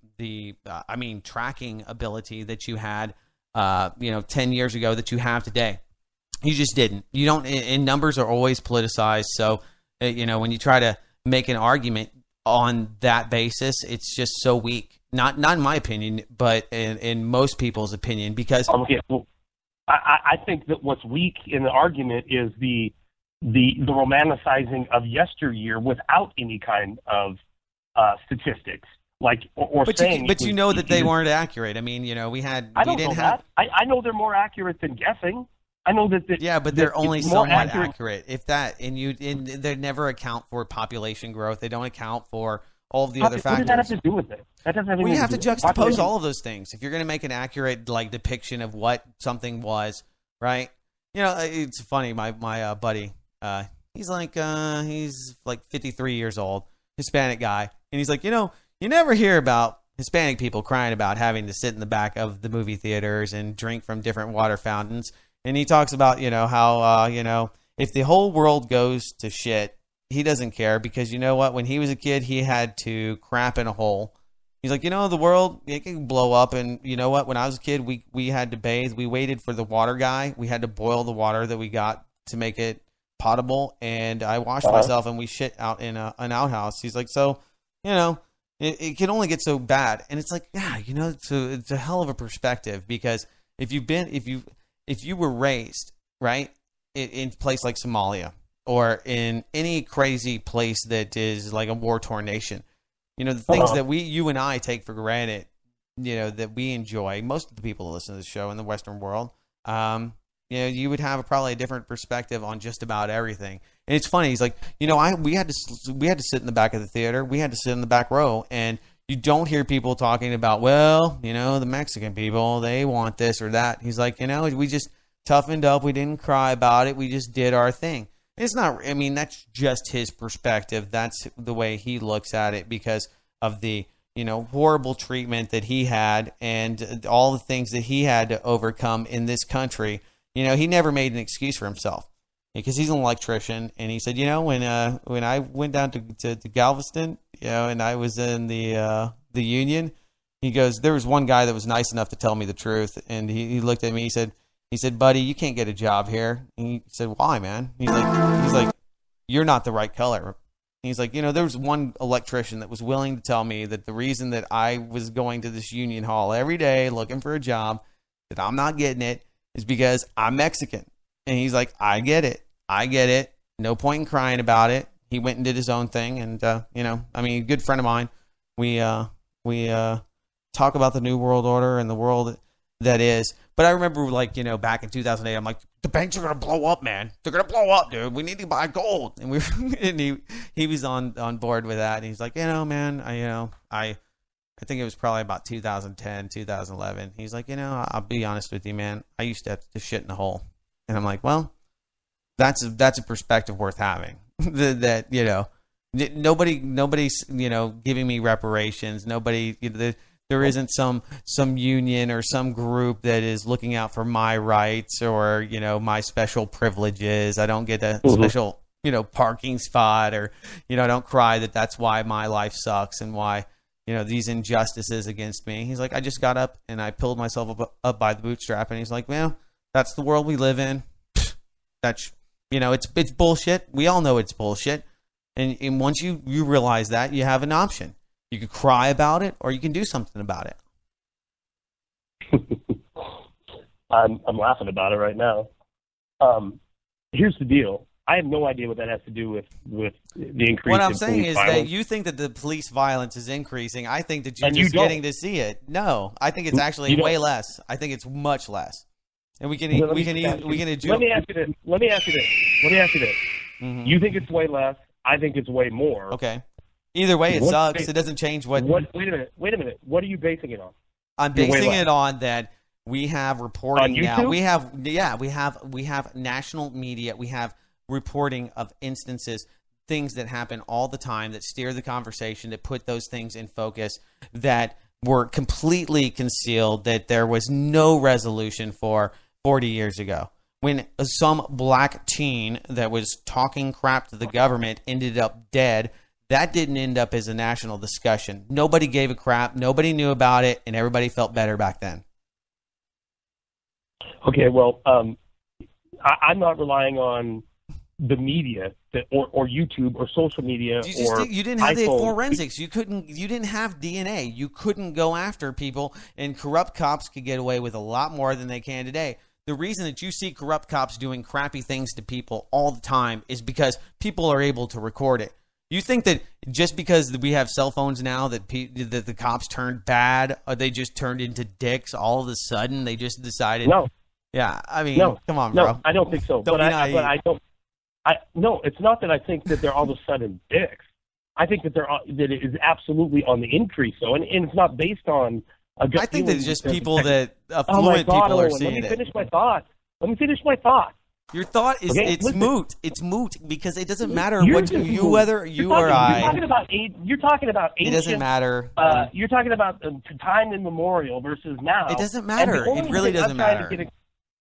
tracking ability that you had, 10 years ago that you have today. You just didn't. You don't. And numbers are always politicized. So, when you try to make an argument on that basis, it's just so weak. Not in my opinion, but in most people's opinion, because okay, well, I think that what's weak in the argument is the romanticizing of yesteryear without any kind of statistics, but saying. But you know that they weren't accurate. I mean, we had. I don't know that. I know they're more accurate than guessing. I know that. Yeah, but they're only somewhat accurate. accurate. If that, and they never account for population growth. They don't account for all of the other factors. What does that have to do with it? That doesn't have anything We have to do with it. juxtapose all of those things. If you're going to make an accurate depiction of what something was, right? It's funny. My buddy, he's like 53 years old, Hispanic guy, and he's like, you never hear about Hispanic people crying about having to sit in the back of the movie theaters and drink from different water fountains. And he talks about, how, if the whole world goes to shit, he doesn't care because you know what? When he was a kid, he had to crap in a hole. He's like, the world, it can blow up. And you know what? When I was a kid, we had to bathe. We waited for the water guy. We had to boil the water that we got to make it potable. And I washed myself and we shit out in an outhouse. He's like, so, it can only get so bad. And it's like, yeah, it's a hell of a perspective because if you were raised, right, in a place like Somalia or in any crazy place that is like a war-torn nation, the things that you and I take for granted, that we enjoy, most of the people that listen to the show in the Western world, you would have probably a different perspective on just about everything. And it's funny. He's like, we had to sit in the back of the theater. We had to sit in the back row, and you don't hear people talking about, well, the Mexican people, they want this or that. He's like, we just toughened up. We didn't cry about it. We just did our thing. It's not, that's just his perspective. That's the way he looks at it because of the, horrible treatment that he had and all the things that he had to overcome in this country. He never made an excuse for himself because he's an electrician. And he said, when I went down to Galveston, and I was in the union, he goes, there was one guy that was nice enough to tell me the truth. And he looked at me, he said, buddy, you can't get a job here. And he said, why, man? He's like, you're not the right color. And he's like, there was one electrician that was willing to tell me that the reason that I was going to this union hall every day looking for a job, that I'm not getting it, is because I'm Mexican. And he's like, I get it. No point in crying about it. He went and did his own thing. And, a good friend of mine, we talk about the New World Order and the world that is. But I remember, back in 2008, I'm like, the banks are going to blow up, man. They're going to blow up, dude. We need to buy gold. And he was on board with that. And he's like, man, I think it was probably about 2010, 2011. He's like, I'll be honest with you, man. I used to have to shit in a hole. And I'm like, well, that's a perspective worth having. Nobody's, giving me reparations. Nobody, there isn't some union or some group that is looking out for my rights or, my special privileges. I don't get a special, parking spot or, I don't cry that's why my life sucks and why, these injustices against me. He's like, I just got up and I pulled myself up by the bootstrap. And he's like, well, that's the world we live in. That's, it's bullshit. We all know it's bullshit. And once you realize that, you have an option. You can cry about it, or you can do something about it. I'm laughing about it right now. Here's the deal. I have no idea what that has to do with the increase. What I'm in saying is violence. that you think that the police violence is increasing. I think that you're just getting to see it. No, I think it's actually way less. I think it's much less. And we can Let me ask you this. Mm-hmm. You think it's way less? I think it's way more. Okay. Either way, it sucks. It doesn't change what. Wait a minute. What are you basing it on? I'm basing it on that we have reporting now. We have national media. We have reporting of instances things that happen all the time that steer the conversation, that put those things in focus, that were completely concealed, that there was no resolution for 40 years ago. When some black teen that was talking crap to the government ended up dead, that didn't end up as a national discussion. Nobody gave a crap. Nobody knew about it, and everybody felt better back then. Okay, well, I'm not relying on the media or YouTube or social media. You didn't have the iPhone. forensics. You didn't have DNA. You couldn't go after people, and corrupt cops could get away with a lot more than they can today. The reason that you see corrupt cops doing crappy things to people all the time is because people are able to record it. You think that just because we have cell phones now that the cops turned bad, or they just turned into dicks all of a sudden? They just decided. No. Yeah, I mean, no, come on, bro. No, I don't think so. Don't be naive. I don't. No, it's not that I think that they're all of a sudden dicks. I think that that it is absolutely on the increase, though, and it's not based on. I think that it's just people that affluent people are seeing it. Let me finish my thought. Your thought is listen. moot. It's moot because it doesn't matter You're what whether you or I. You're talking about ancient. It doesn't matter. You're talking about time immemorial versus now. It doesn't matter. It really doesn't matter.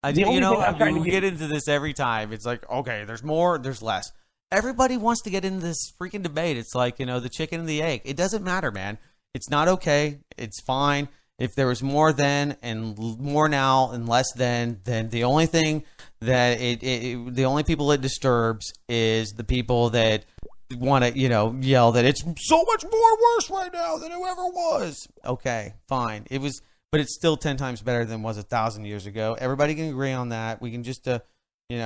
We get into this every time. It's like, okay, there's more, there's less. Everybody wants to get into this freaking debate. It's like, the chicken and the egg. It doesn't matter, man. It's not okay. It's fine. If there was more then and more now and less then the only thing that the only people it disturbs is the people that want to, yell that it's so much more worse right now than it ever was. Okay, fine. But it's still 10 times better than it was 1,000 years ago. Everybody can agree on that. We can just, you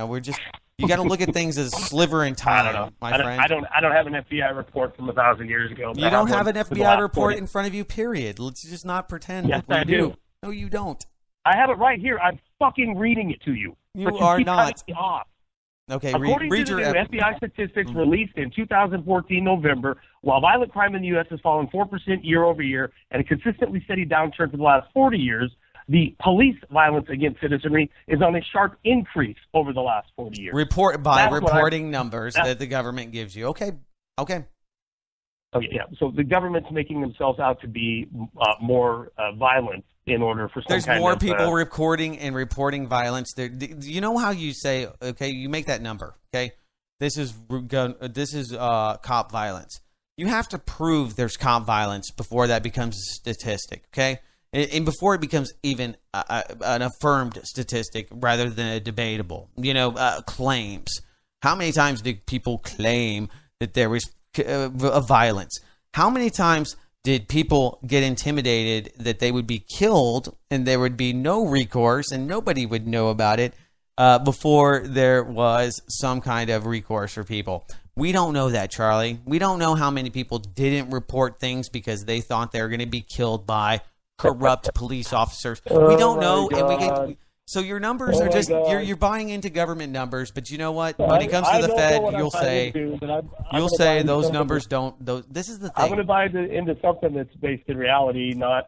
got to look at things as a sliver in time, my friend. I don't have an FBI report from 1,000 years ago. You don't have an FBI report in front of you, period. Let's just not pretend yes, that we do. No, you don't. I have it right here. I'm fucking reading it to you. You are not. Off. Okay, According read to your the new FBI statistics released in 2014 November, while violent crime in the U.S. has fallen 4% year over year and a consistently steady downturn for the last 40 years, the police violence against citizenry is on a sharp increase over the last 40 years. Reporting numbers that the government gives you. Okay. Okay, yeah. So the government's making themselves out to be more violent in order for some There's kind more of, people recording and reporting violence. Do you know how you say, okay, you make that number, okay? This is cop violence. You have to prove there's cop violence before that becomes a statistic, okay? And before it becomes even an affirmed statistic rather than a debatable, claims. How many times did people claim that there was violence? How many times did people get intimidated that they would be killed and there would be no recourse and nobody would know about it before there was some kind of recourse for people? We don't know that, Charlie. We don't know how many people didn't report things because they thought they were going to be killed by corrupt police officers. We don't know, and so your numbers are just you're buying into government numbers. But you know what? When it comes to the Fed, you'll say those numbers don't. This is the thing. I'm going to buy into something that's based in reality, not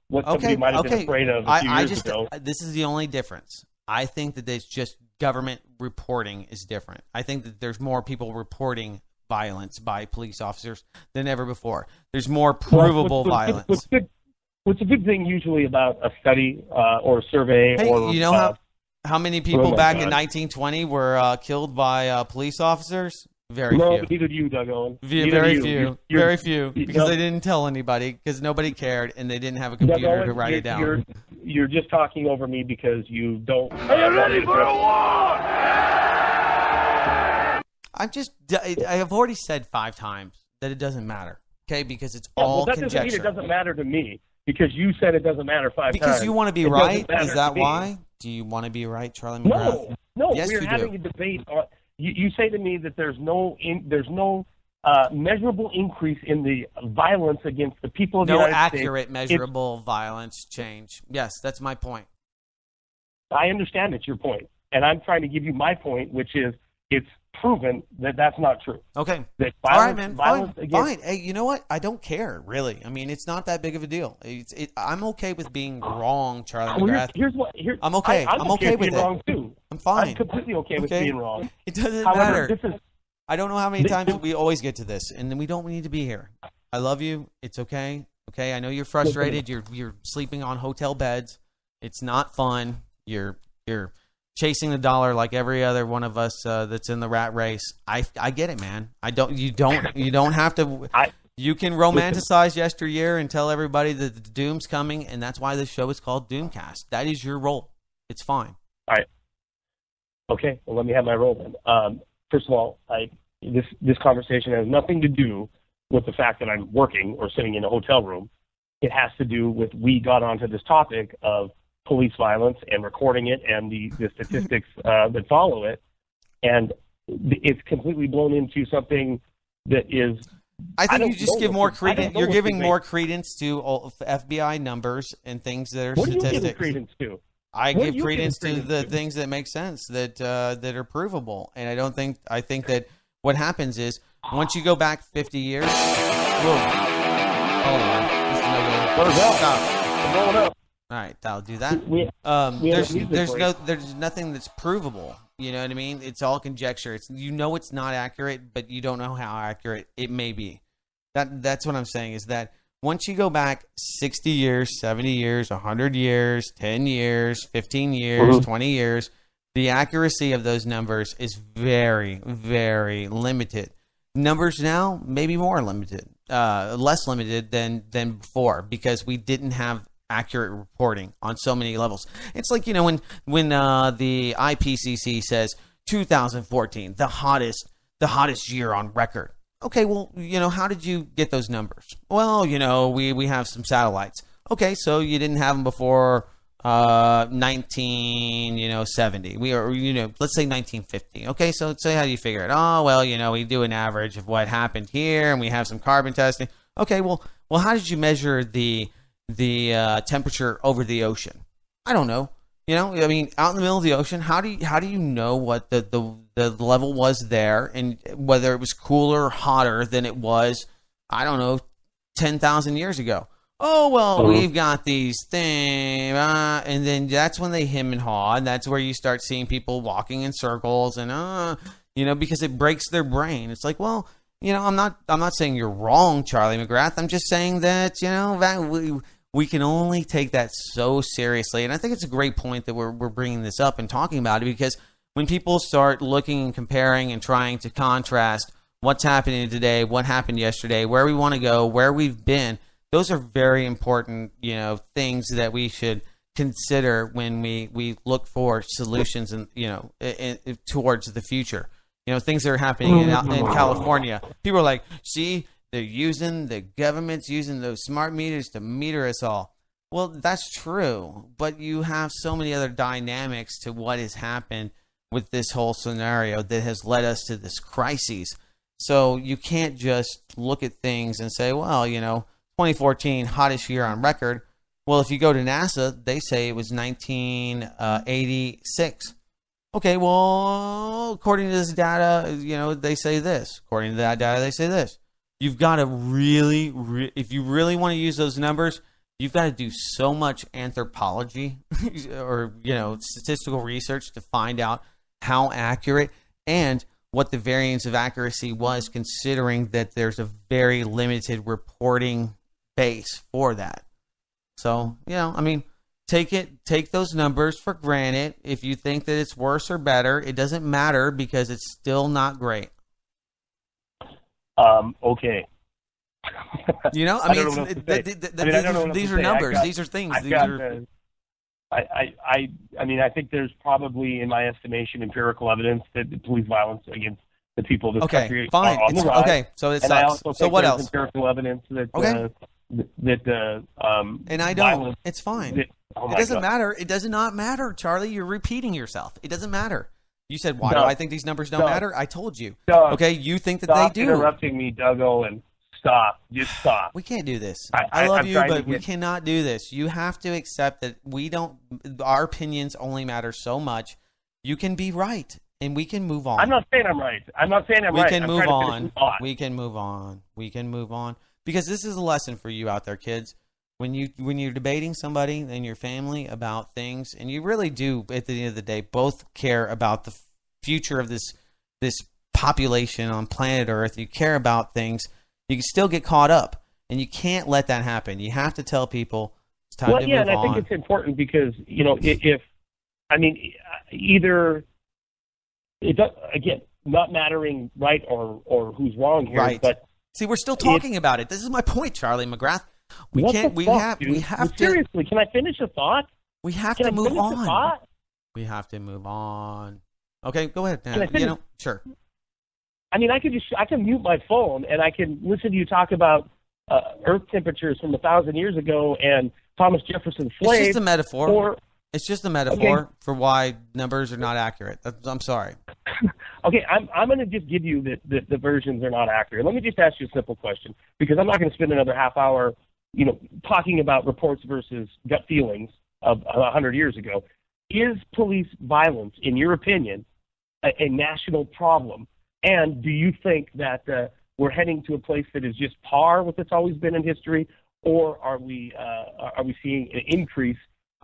what somebody might have been afraid of a few years ago. This is the only difference. I think that it's just government reporting is different. I think that there's more people reporting violence by police officers than ever before. There's more provable violence. What's a good thing usually about a study or a survey? Hey, or you know how many people back in 1920 were killed by police officers? Very few. Neither do you, Doug Owen. Very few. Very few. Because they didn't tell anybody, because nobody cared, and they didn't have a computer to write it down. You're just talking over me because you don't. Are you ready for a war? I have already said 5 times that it doesn't matter, okay? Because it's all conjecture. That doesn't mean it doesn't matter to me. Because you said it doesn't matter 5 times. Because you want to be right? Is that why? Do you want to be right, Charlie McGrath? No. Yes, we're having a debate. You say to me that there's no measurable increase in the violence against the people of the United States. No accurate measurable violence change. Yes, that's my point. I understand it's your point. And I'm trying to give you my point, which is it's proven that that's not true. Okay. That all right, man. Fine. Hey, you know what? I don't care, really. I mean, it's not that big of a deal. I'm okay with being wrong, Charlie McGrath. I'm okay. I'm okay with it. Wrong too. I'm fine. I'm completely okay with being wrong. It doesn't matter. I don't know how many times we always get to this, and then we don't need to be here. I love you. It's okay. Okay, I know you're frustrated. You're sleeping on hotel beds. It's not fun. You're chasing the dollar like every other one of us that's in the rat race. I get it, man. You don't have to. You can romanticize yesteryear and tell everybody that the doom's coming, and that's why this show is called Doomcast. That is your role. It's fine. All right. Okay. Well, let me have my role then. First of all, this conversation has nothing to do with the fact that I'm working or sitting in a hotel room. It has to do with we got onto this topic of police violence and recording it and the statistics that follow it, and it's completely blown into something that is. I think you just give more credence. You're giving more credence to FBI numbers and things that are statistics. What do you give credence to? I give credence to the things that make sense, that are provable, and I think that what happens is once you go back 50 years. Whoa, hold on. Let her go. Stop. I'm rolling up. All right, I'll do that. There's nothing that's provable. You know what I mean? It's all conjecture. It's not accurate, but you don't know how accurate it may be. That's what I'm saying is that once you go back 60 years, 70 years, 100 years, 10 years, 15 years, 20 years, the accuracy of those numbers is very, very limited. Numbers now may be more limited, less limited than before because we didn't have accurate reporting on so many levels. It's like, when the IPCC says 2014, the hottest year on record. Okay, well, how did you get those numbers? Well, we have some satellites. Okay, so you didn't have them before 1970. We are, let's say 1950. Okay, so how do you figure it? Oh, well, we do an average of what happened here, and we have some carbon testing. Okay, well, how did you measure the temperature over the ocean? I don't know. Out in the middle of the ocean, how do you know what the level was there and whether it was cooler or hotter than it was, I don't know, 10,000 years ago? Oh, well, we've got these things, and then that's when they hem and haw, and that's where you start seeing people walking in circles, and because it breaks their brain. It's like, well, I'm not saying you're wrong, Charlie McGrath. I'm just saying that that we can only take that so seriously, and I think it's a great point that we're bringing this up and talking about it, because when people start looking and comparing and trying to contrast what's happening today, what happened yesterday, where we want to go, where we've been, those are very important, things that we should consider when we look for solutions and towards the future. Things that are happening in California. People are like, see, the government's using those smart meters to meter us all. Well, that's true, but you have so many other dynamics to what has happened with this whole scenario that has led us to this crisis. So you can't just look at things and say, well, 2014, hottest year on record. Well, if you go to NASA, they say it was 1986. Okay, well, according to this data, they say this. According to that data, they say this. You've got to really, if you really want to use those numbers, you've got to do so much anthropology or, statistical research to find out how accurate and what the variance of accuracy was, considering that there's a very limited reporting base for that. So, take those numbers for granted. If you think that it's worse or better, it doesn't matter because it's still not great. Okay. These are numbers. These are things. I think there's probably, in my estimation, empirical evidence that the police violence against the people of this country fine. are on the rise. Okay, so it sucks. So what else? Empirical evidence that and I don't. Violence, it's fine. It doesn't matter. It does not matter, Charlie. You're repeating yourself. It doesn't matter. You said, why do I think these numbers don't matter? I told you. Okay, you think that they do. Stop interrupting me, Dougo, and stop. Just stop. We can't do this. I love you, but we cannot do this. You have to accept that our opinions only matter so much. You can be right, and we can move on. I'm not saying I'm right. We can move on. We can move on. We can move on. Because this is a lesson for you out there, kids. When you're debating somebody and your family about things, and you really do, at the end of the day, both care about the future of this population on planet Earth, you care about things, you can still get caught up. And you can't let that happen. You have to tell people it's time to move on. Well, yeah, and I think it's important because, either it does, again, not mattering right or who's wrong here. Right. But see, we're still talking about it. This is my point, Charlie McGrath. We have to. Seriously, can I finish a thought? We have to move on. We have to move on. Okay, go ahead. Sure. I mean, I can mute my phone and I can listen to you talk about Earth temperatures from 1,000 years ago and Thomas Jefferson's slaves. It's just a metaphor. It's just a metaphor for why numbers are not accurate. I'm sorry. Okay, I'm going to just give you the versions are not accurate. Let me just ask you a simple question, because I'm not going to spend another half hour, talking about reports versus gut feelings of 100 years ago. Is police violence, in your opinion, a national problem? And do you think that we're heading to a place that is just par with what's always been in history, or are we seeing an increase?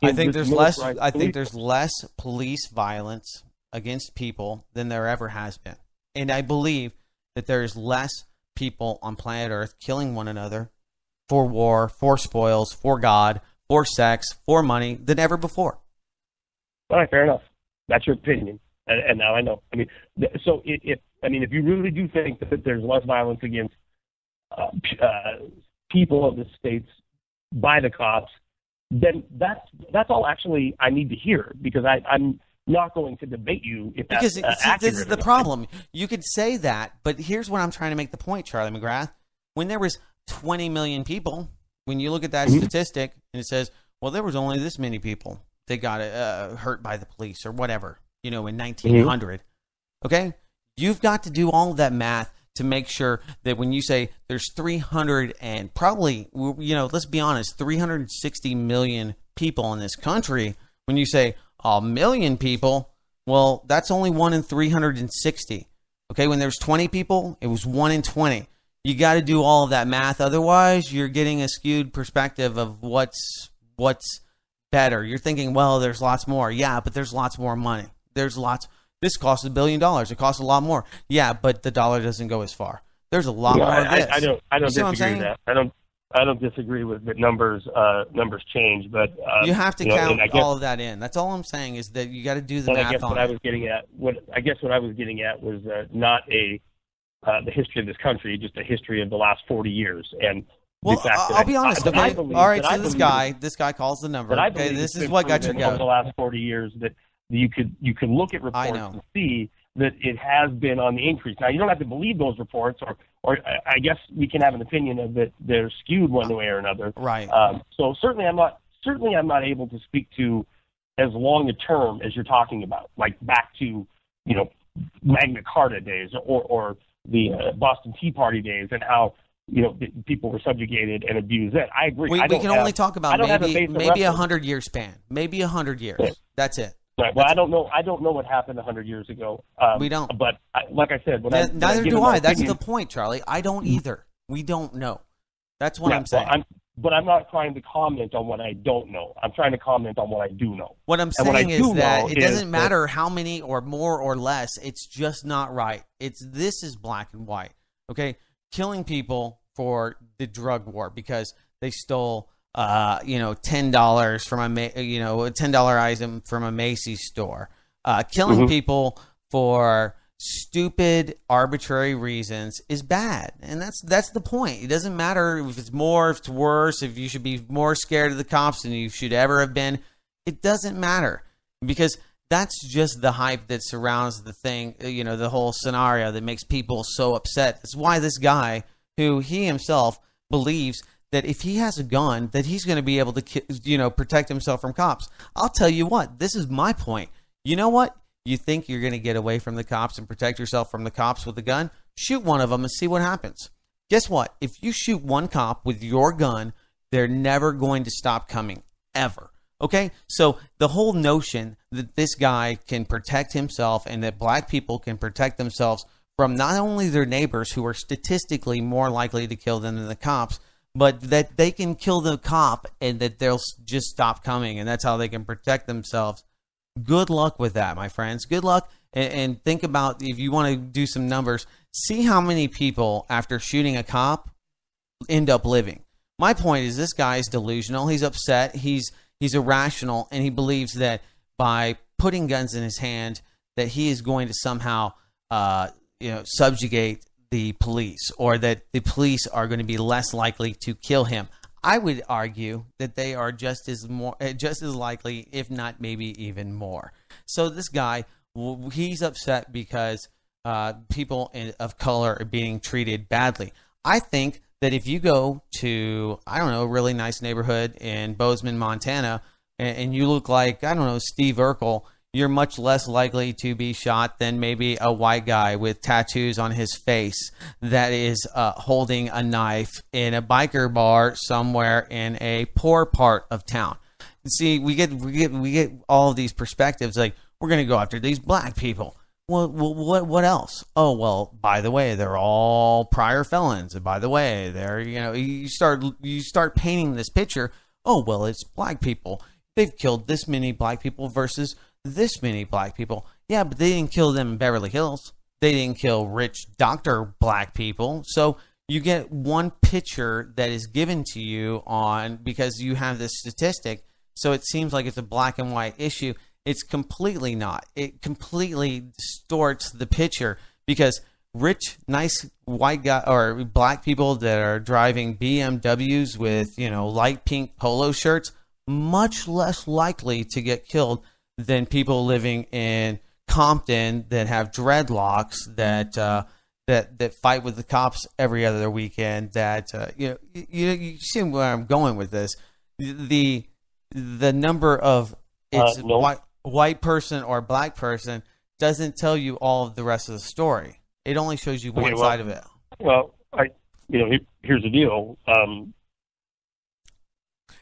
I think there's less. I think there's less police violence against people than there ever has been, and I believe that there's less people on planet Earth killing one another for war, for spoils, for God, for sex, for money than ever before. All right, fair enough. That's your opinion, and now I know. I mean, so if you really do think that there's less violence against people of the states by the cops, then that's all actually I need to hear, because I'm not going to debate you if that's accurate. This is the problem. You could say that, but here's what I'm trying to make the point, Charlie McGrath. When there was 20 million people, when you look at that statistic and it says, well, there was only this many people that got hurt by the police or whatever, in 1900. Okay? You've got to do all of that math to make sure that when you say there's 300 and probably, let's be honest, 360 million people in this country, when you say a million people, well, that's only 1 in 360. Okay, when there's 20 people, it was 1 in 20. You got to do all of that math. Otherwise, you're getting a skewed perspective of what's better. You're thinking, well, there's lots more. Yeah, but there's lots more money. There's lots. This costs $1 billion. It costs a lot more. Yeah, but the dollar doesn't go as far. There's a lot more of this. I don't disagree with that. I don't disagree with that numbers change, but you have to count all of that in. That's all I'm saying, is that you got to do the math. I guess what I was getting at was not the history of this country, just a history of the last 40 years. And I'll be honest. All right, so this guy calls the number. Okay, this is what got you going. Over the last 40 years, that you could look at reports and see that it has been on the increase. Now, you don't have to believe those reports, or I guess we can have an opinion of that they're skewed one way or another. Right. So certainly I'm not able to speak to as long a term as you're talking about, like back to Magna Carta days or the Boston Tea Party days, and how people were subjugated and abused. Then I agree. We can only talk about maybe 100-year span, maybe 100 years. Yeah. That's it. Right. Well, I don't know what happened 100 years ago. We don't. But like I said, neither do I. That's the point, Charlie. I don't either. We don't know. That's what I'm saying. But I'm not trying to comment on what I don't know. I'm trying to comment on what I do know. What I'm saying is that it doesn't matter how many or more or less. It's just not right. This is black and white. Okay, killing people for the drug war because they stole $10 from a $10 item from a Macy's store, killing people for stupid, arbitrary reasons is bad, and that's the point. It doesn't matter if it's more, if it's worse, if you should be more scared of the cops than you should ever have been. It doesn't matter, because that's just the hype that surrounds the thing, the whole scenario that makes people so upset. That's why this guy, who he himself believes that if he has a gun, that he's going to be able to, protect himself from cops. I'll tell you what, this is my point. You know what? You think you're going to get away from the cops and protect yourself from the cops with a gun? Shoot one of them and see what happens. Guess what? If you shoot one cop with your gun, they're never going to stop coming, ever. Okay? So the whole notion that this guy can protect himself and that black people can protect themselves from not only their neighbors, who are statistically more likely to kill them than the cops, but that they can kill the cop and that they'll just stop coming, and that's how they can protect themselves. Good luck with that, my friends. Good luck. and think about, if you want to do some numbers, see how many people after shooting a cop end up living. My point is, this guy is delusional. He's upset. He's irrational, and he believes that by putting guns in his hand, that he is going to somehow, subjugate the police, or that the police are going to be less likely to kill him. I would argue that they are just as likely, if not maybe even more. So this guy, he's upset because people of color are being treated badly. I think that if you go to, I don't know, a really nice neighborhood in Bozeman, Montana, and you look like, I don't know, Steve Urkel, you're much less likely to be shot than maybe a white guy with tattoos on his face that is holding a knife in a biker bar somewhere in a poor part of town. See, we get all of these perspectives, like, we're going to go after these black people. Well, what else? Oh, well, by the way, they're all prior felons. And by the way, they're, you start painting this picture. Oh, well, it's black people. They've killed this many black people versus this many black people. Yeah, but they didn't kill them in Beverly Hills. They didn't kill rich doctor black people. So you get one picture that is given to you because you have this statistic. So it seems like it's a black and white issue. It's completely not. It completely distorts the picture, because rich, nice white guy or black people that are driving BMWs with, light pink polo shirts, much less likely to get killed than people living in Compton that have dreadlocks that fight with the cops every other weekend. You see where I'm going with this. The number of white person or black person doesn't tell you all of the rest of the story. It only shows you one side of it. Well, here's the deal.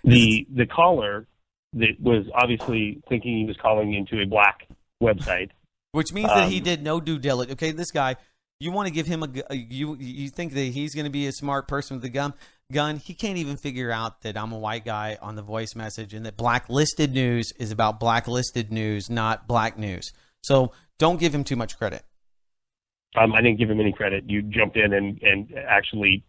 The caller that was obviously thinking he was calling into a black website, which means that he did no due diligence. Okay, this guy, you want to give him you think that he's going to be a smart person with a gun? He can't even figure out that I'm a white guy on the voice message, and that blacklisted news is about blacklisted news, not black news. So don't give him too much credit. I didn't give him any credit. You jumped in and actually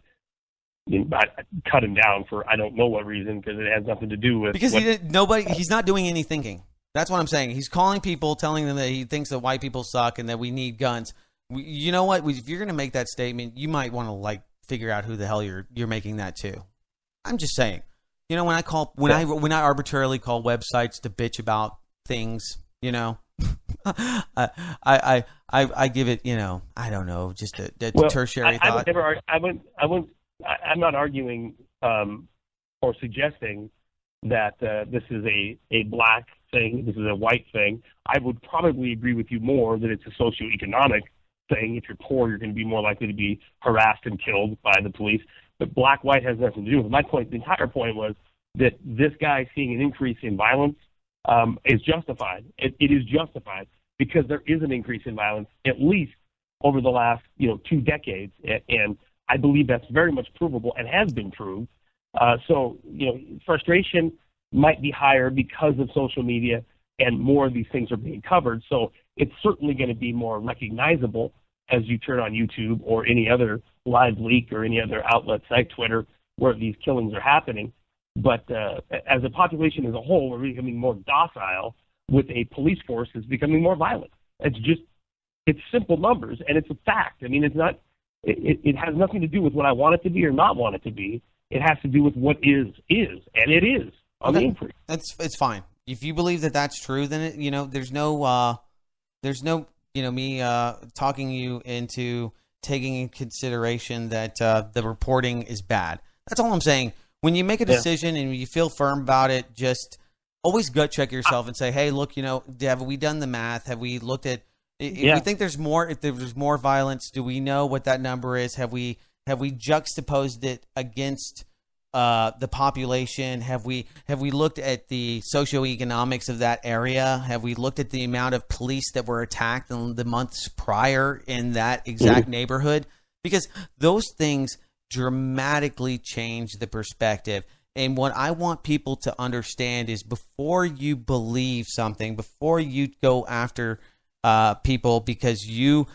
cut him down for I don't know what reason, because it has nothing to do with he's not doing any thinking. That's what I'm saying. He's calling people, telling them that he thinks that white people suck and that we need guns. You know what? If you're going to make that statement, you might want to figure out who the hell you're making that to. I'm just saying. When I arbitrarily call websites to bitch about things, I give it, I don't know, just a tertiary thought. I'm not arguing or suggesting that this is a black thing, this is a white thing. I would probably agree with you more that it's a socioeconomic thing. If you're poor, you're going to be more likely to be harassed and killed by the police. But black-white has nothing to do with it. My point, the entire point was that this guy seeing an increase in violence is justified. It is justified because there is an increase in violence, at least over the last 2 decades, and I believe that's very much provable and has been proved. So frustration might be higher because of social media and more of these things are being covered. So it's certainly going to be more recognizable as you turn on YouTube or any other live leak or any other outlet like Twitter where these killings are happening. But as a population as a whole, we're becoming more docile with a police force that's becoming more violent. It's simple numbers, and it's a fact. I mean, it's not. It has nothing to do with what I want it to be or not want it to be. It has to do with what is, and it is on the increase. It's fine. If you believe that that's true, then there's no me talking you into taking in consideration that the reporting is bad. That's all I'm saying. When you make a decision and you feel firm about it, just always gut check yourself and say, hey, look, have we done the math? Have we looked at if we think there's more, if there's more violence, do we know what that number is? Have we juxtaposed it against the population? Have we looked at the socioeconomics of that area? Have we looked at the amount of police that were attacked in the months prior in that exact neighborhood? Because those things dramatically change the perspective. And what I want people to understand is before you believe something, before you go after people because you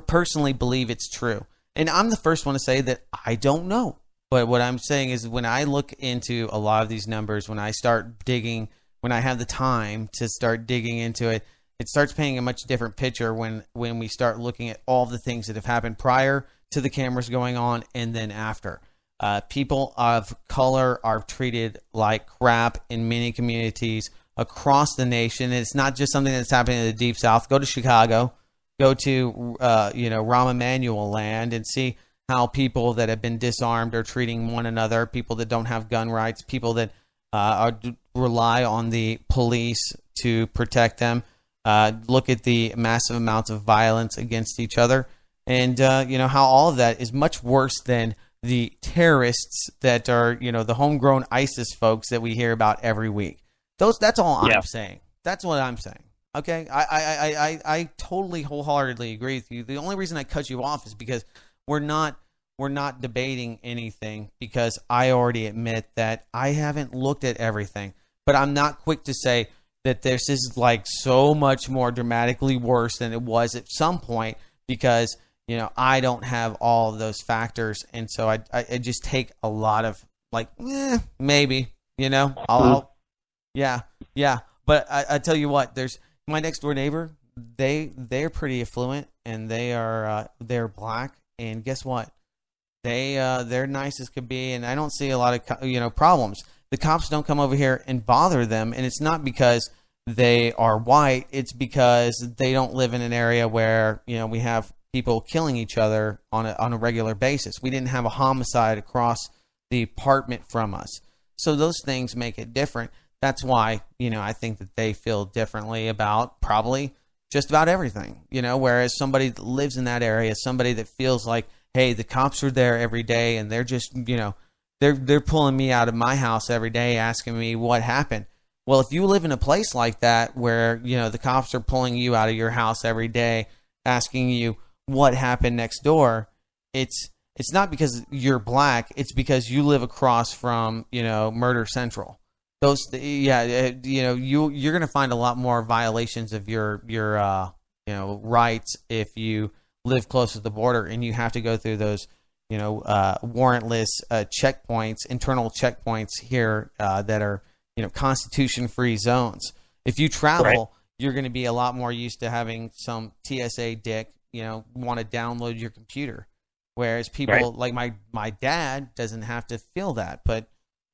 personally believe it's true. And I'm the first one to say that I don't know. But what I'm saying is when I look into a lot of these numbers, when I start digging, when I have the time to start digging into it, it starts painting a much different picture when we start looking at all the things that have happened prior to the cameras going on and then after. People of color are treated like crap in many communities across the nation. It's not just something that's happening in the Deep South. Go to Chicago, go to Rahm Emanuel land and see how people that have been disarmed are treating one another, people that don't have gun rights, people that rely on the police to protect them. Look at the massive amounts of violence against each other. And, how all of that is much worse than the terrorists that are, the homegrown ISIS folks that we hear about every week. That's all I'm saying. That's what I'm saying. Okay? I totally wholeheartedly agree with you. The only reason I cut you off is because we're not debating anything, because I already admit that I haven't looked at everything. But I'm not quick to say that this is like so much more dramatically worse than it was at some point, because I don't have all of those factors, and so I just take a lot of maybe But I tell you what, there's my next door neighbor. They're pretty affluent, and they're black, and guess what? They're nice as could be, and I don't see a lot of problems. The cops don't come over here and bother them, and it's not because they are white. It's because they don't live in an area where we have people killing each other on a regular basis. We didn't have a homicide across the apartment from us, so those things make it different. That's why I think that they feel differently about probably just about everything. Whereas somebody that lives in that area, somebody that feels like, hey, the cops are there every day, and they're just, they're pulling me out of my house every day, asking me what happened. Well, if you live in a place like that where, the cops are pulling you out of your house every day, asking you what happened next door, it's not because you're black. It's because you live across from, Murder Central. You're going to find a lot more violations of your rights if you live close to the border, and you have to go through those, warrantless checkpoints, internal checkpoints here that are, Constitution-free zones. If you travel, you're going to be a lot more used to having some TSA dick, want to download your computer, whereas people like my dad doesn't have to feel that, but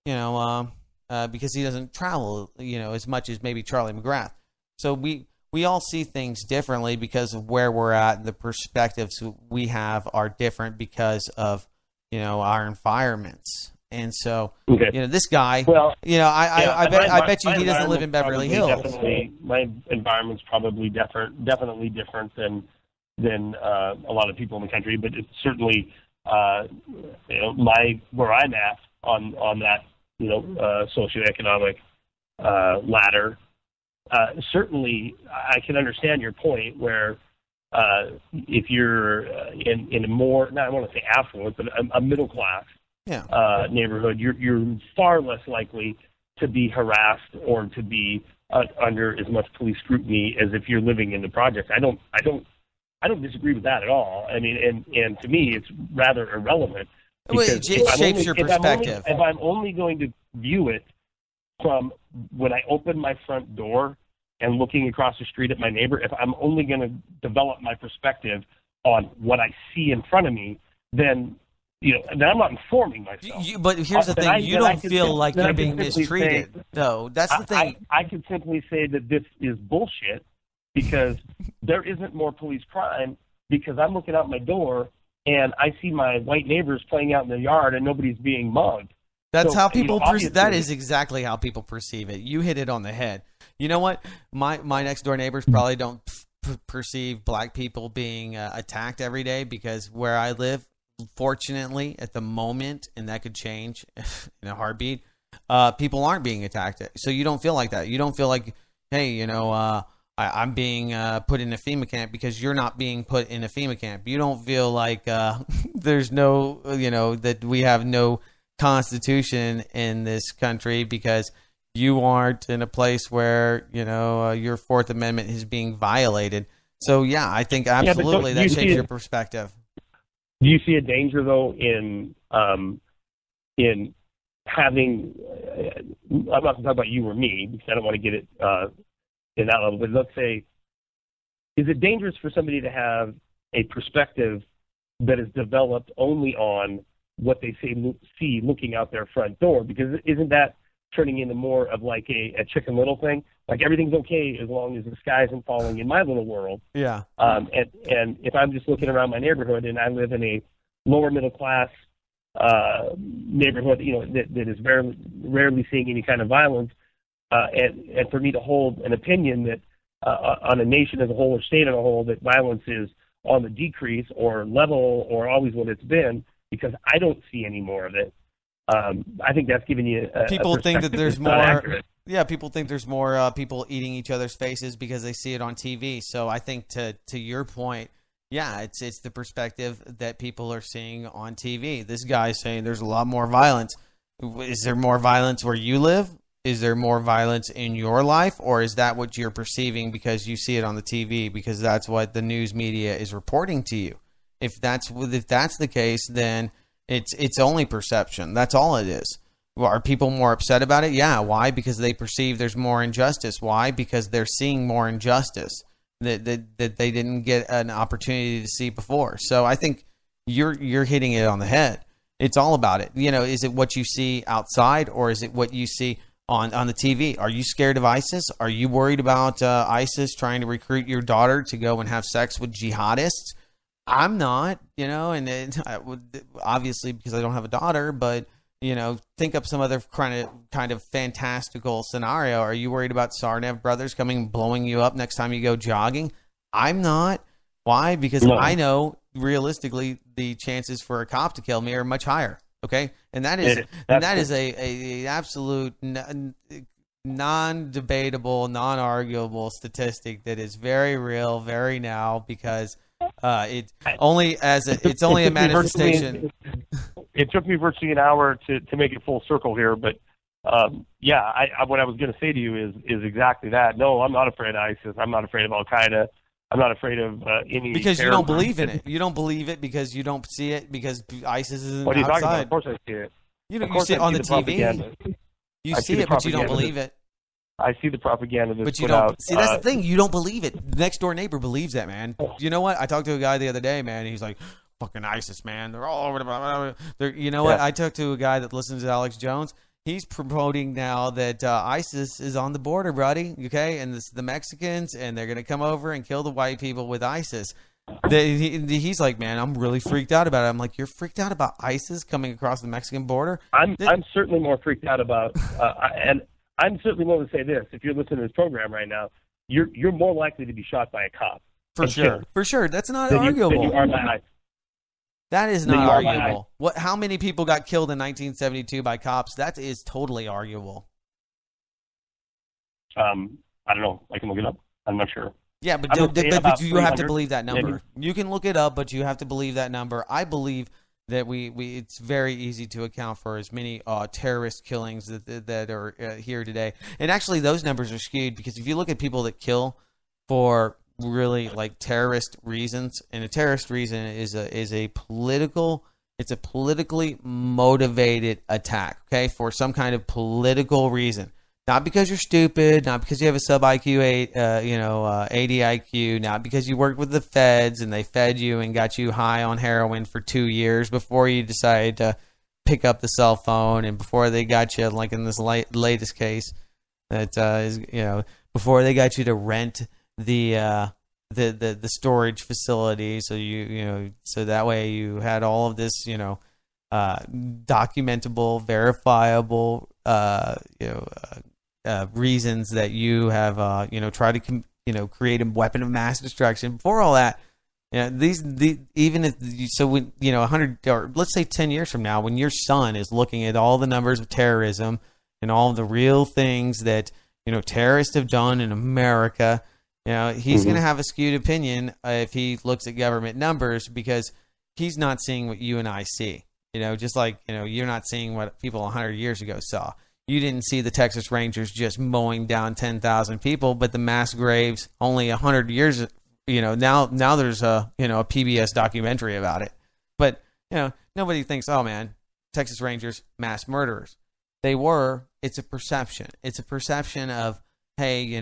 because he doesn't travel, as much as maybe Charlie McGrath. So we all see things differently because of where we're at. The perspectives we have are different because of, our environments. And so, this guy, I bet you he doesn't live in Beverly Hills. My environment's probably definitely different than a lot of people in the country, but it's certainly, where I'm at on that, socioeconomic ladder. Certainly, I can understand your point where if you're in a more, I want to say affluent, but a middle class neighborhood, you're far less likely to be harassed or to be under as much police scrutiny as if you're living in the projects. I don't disagree with that at all. I mean, and to me, it's rather irrelevant. It shapes your perspective. If I'm only going to view it from when I open my front door and looking across the street at my neighbor, if I'm only going to develop my perspective on what I see in front of me, then then I'm not informing myself. But here's the thing: you don't feel like you're being mistreated, though. That's the thing. I could simply say that this is bullshit because there isn't more police crime because I'm looking out my door and I see my white neighbors playing out in the yard and nobody's being mugged. That's how people that is exactly how people perceive it. You hit it on the head. You know what? My next door neighbors probably don't perceive black people being attacked every day because where I live, fortunately, at the moment, and that could change in a heartbeat, people aren't being attacked. So you don't feel like that. You don't feel like, hey, I'm being put in a FEMA camp because you're not being put in a FEMA camp. You don't feel like there's no, that we have no constitution in this country because you aren't in a place where, your Fourth Amendment is being violated. So yeah, I think absolutely that shapes your perspective. Do you see a danger though in having? I'm not going to talk about you or me because I don't want to get it in that level. But let's say, is it dangerous for somebody to have a perspective that is developed only on what they see looking out their front door? Because isn't that turning into more of like a Chicken Little thing? Like everything's okay as long as the sky isn't falling in my little world. Yeah. And if I'm just looking around my neighborhood and I live in a lower middle class neighborhood, that is rarely seeing any kind of violence, and for me to hold an opinion that on a nation as a whole or state as a whole that violence is on the decrease or level or always what it's been, because I don't see any more of it. I think that's giving you people think that there's more. Yeah, people think there's more people eating each other's faces because they see it on TV. So I think to your point, yeah, it's the perspective that people are seeing on TV. This guy's saying there's a lot more violence. Is there more violence where you live? Is there more violence in your life, or is that what you're perceiving because you see it on the TV, because that's what the news media is reporting to you? If that's the case, then it's only perception. That's all it is. Are people more upset about it? Yeah. Why? Because they perceive there's more injustice. Why? Because they're seeing more injustice that they didn't get an opportunity to see before. So I think you're hitting it on the head. It's all about it. Is it what you see outside, or is it what you see on the TV? Are you scared of ISIS? Are you worried about ISIS trying to recruit your daughter to go and have sex with jihadists? I'm not, and obviously because I don't have a daughter, but think up some other kind of fantastical scenario. Are you worried about Sarnev brothers coming and blowing you up next time you go jogging? I'm not. Why? Because I know realistically the chances for a cop to kill me are much higher. Okay, and that is a absolute non-debatable, non-arguable statistic that is very real, very now, because it's only a manifestation. It took me virtually an hour to make it full circle here, but what I was going to say to you is exactly that. No, I'm not afraid of ISIS. I'm not afraid of Al Qaeda. I'm not afraid of any. Because you don't believe in it. You don't believe it because you don't see it, because ISIS isn't what are you outside. Talking about? Of course I see it. You see it on the TV. You see it, but you don't believe it. I see the propaganda that's but you don't. See, that's the thing. You don't believe it. The next door neighbor believes that, man. You know what? I talked to a guy the other day, man. He's like, "Fucking ISIS, man. They're all over the." You know what? I talked to a guy that listens to Alex Jones. He's promoting now that ISIS is on the border, buddy. Okay, and the Mexicans, and they're gonna come over and kill the white people with ISIS. He's like, man, I'm really freaked out about it. I'm like, you're freaked out about ISIS coming across the Mexican border? I'm certainly more freaked out about, and I'm certainly willing to say this: if you're listening to this program right now, you're more likely to be shot by a cop. For sure. That's not arguable. Than you are by ISIS. That is not arguable. How many people got killed in 1972 by cops? That is totally arguable. I don't know. I can look it up. I'm not sure. Yeah, but you have to believe that number. Maybe. You can look it up, but you have to believe that number. I believe that it's very easy to account for as many terrorist killings that are here today. And actually, those numbers are skewed, because if you look at people that kill for really like terrorist reasons, and a terrorist reason is a politically motivated attack, okay, for some kind of political reason, not because you're stupid, not because you have a sub IQ 80 IQ, not because you worked with the feds and they fed you and got you high on heroin for 2 years before you decided to pick up the cell phone, and before they got you, like in this latest case, that is, before they got you to rent the storage facility, so so that way you had all of this documentable, verifiable reasons that you have tried to create a weapon of mass destruction. Before all that, even if so, when 100 or let's say 10 years from now, when your son is looking at all the numbers of terrorism and all the real things that terrorists have done in America, he's going to have a skewed opinion if he looks at government numbers, because he's not seeing what you and I see. Just like, you're not seeing what people 100 years ago saw. You didn't see the Texas Rangers just mowing down 10,000 people, but the mass graves only 100 years now there's a PBS documentary about it. But, nobody thinks, oh man, Texas Rangers, mass murderers. They were. It's a perception. It's a perception of, hey,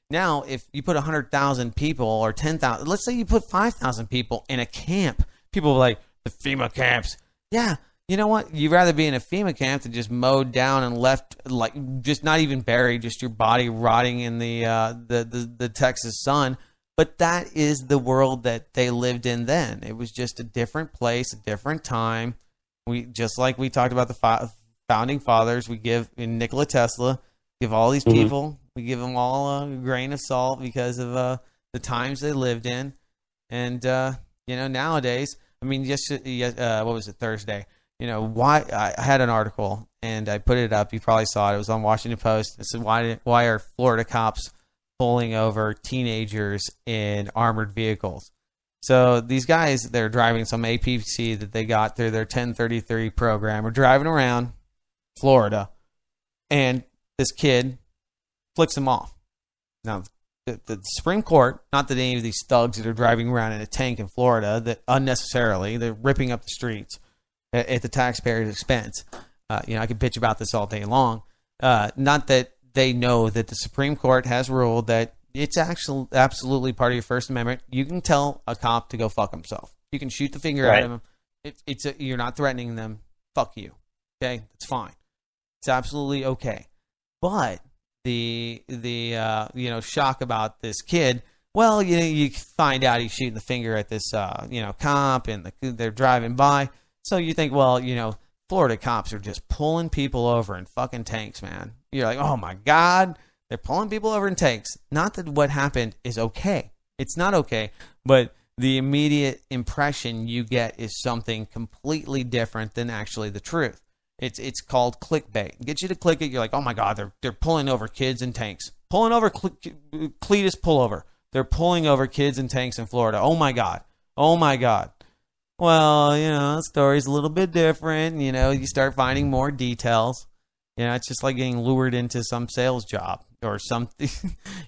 now if you put 100,000 people or 10,000, let's say you put 5,000 people in a camp, people are like, the FEMA camps. Yeah, you know what? You'd rather be in a FEMA camp than just mowed down and left, like, just not even buried, just your body rotting in the Texas sun. But that is the world that they lived in then. It was just a different place, a different time. Just like we talked about the founding fathers, we give in Nikola Tesla, give all these people, we give them all a grain of salt because of the times they lived in. And nowadays, I mean, what was it, Thursday? Why I had an article and I put it up. You probably saw it. It was on Washington Post. It said, why are Florida cops pulling over teenagers in armored vehicles? So these guys, they're driving some APC that they got through their 1033 program, are driving around Florida, and this kid flicks them off. Now, the Supreme Court, not that any of these thugs that are driving around in a tank in Florida, that unnecessarily, they're ripping up the streets at the taxpayer's expense. I could bitch about this all day long. Not that they know that the Supreme Court has ruled that it's actually absolutely part of your First Amendment. You can tell a cop to go fuck himself. You can shoot the finger at him. You're not threatening them. Fuck you. Okay, that's fine. It's absolutely okay. But the shock about this kid. Well, you find out he's shooting the finger at this cop, and they're driving by. So you think, well, Florida cops are just pulling people over in fucking tanks, man. You're like, oh my God. They're pulling people over in tanks. Not that what happened is okay. It's not okay. But the immediate impression you get is something completely different than actually the truth. It's called clickbait. Get you to click it. You're like, oh my God, they're pulling over kids in tanks. Pulling over Cletus pullover. They're pulling over kids in tanks in Florida. Oh my God. Oh my God. Well, the story's a little bit different. You start finding more details. It's just like getting lured into some sales job or something.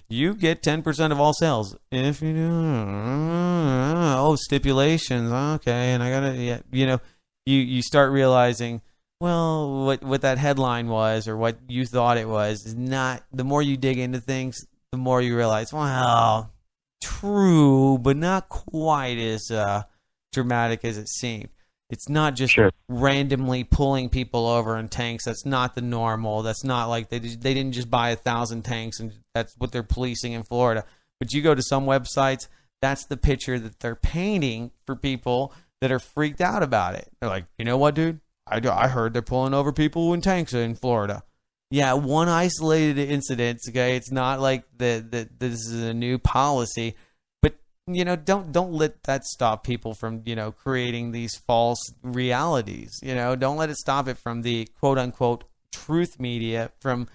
You get 10% of all sales if you do. Oh, stipulations. Okay, and I gotta. Yeah, you start realizing, well, what that headline was or what you thought it was is not. The more you dig into things, the more you realize, well, true, but not quite as dramatic as it seemed. It's not just randomly pulling people over in tanks. That's not the normal. That's not like they didn't just buy 1,000 tanks and that's what they're policing in Florida. But you go to some websites, that's the picture that they're painting for people that are freaked out about it. They're like, you know what, dude? I heard they're pulling over people in tanks in Florida. Yeah, one isolated incident. Okay, it's not like this is a new policy. Don't let that stop people from, creating these false realities. Don't let it stop it from the quote unquote truth media from,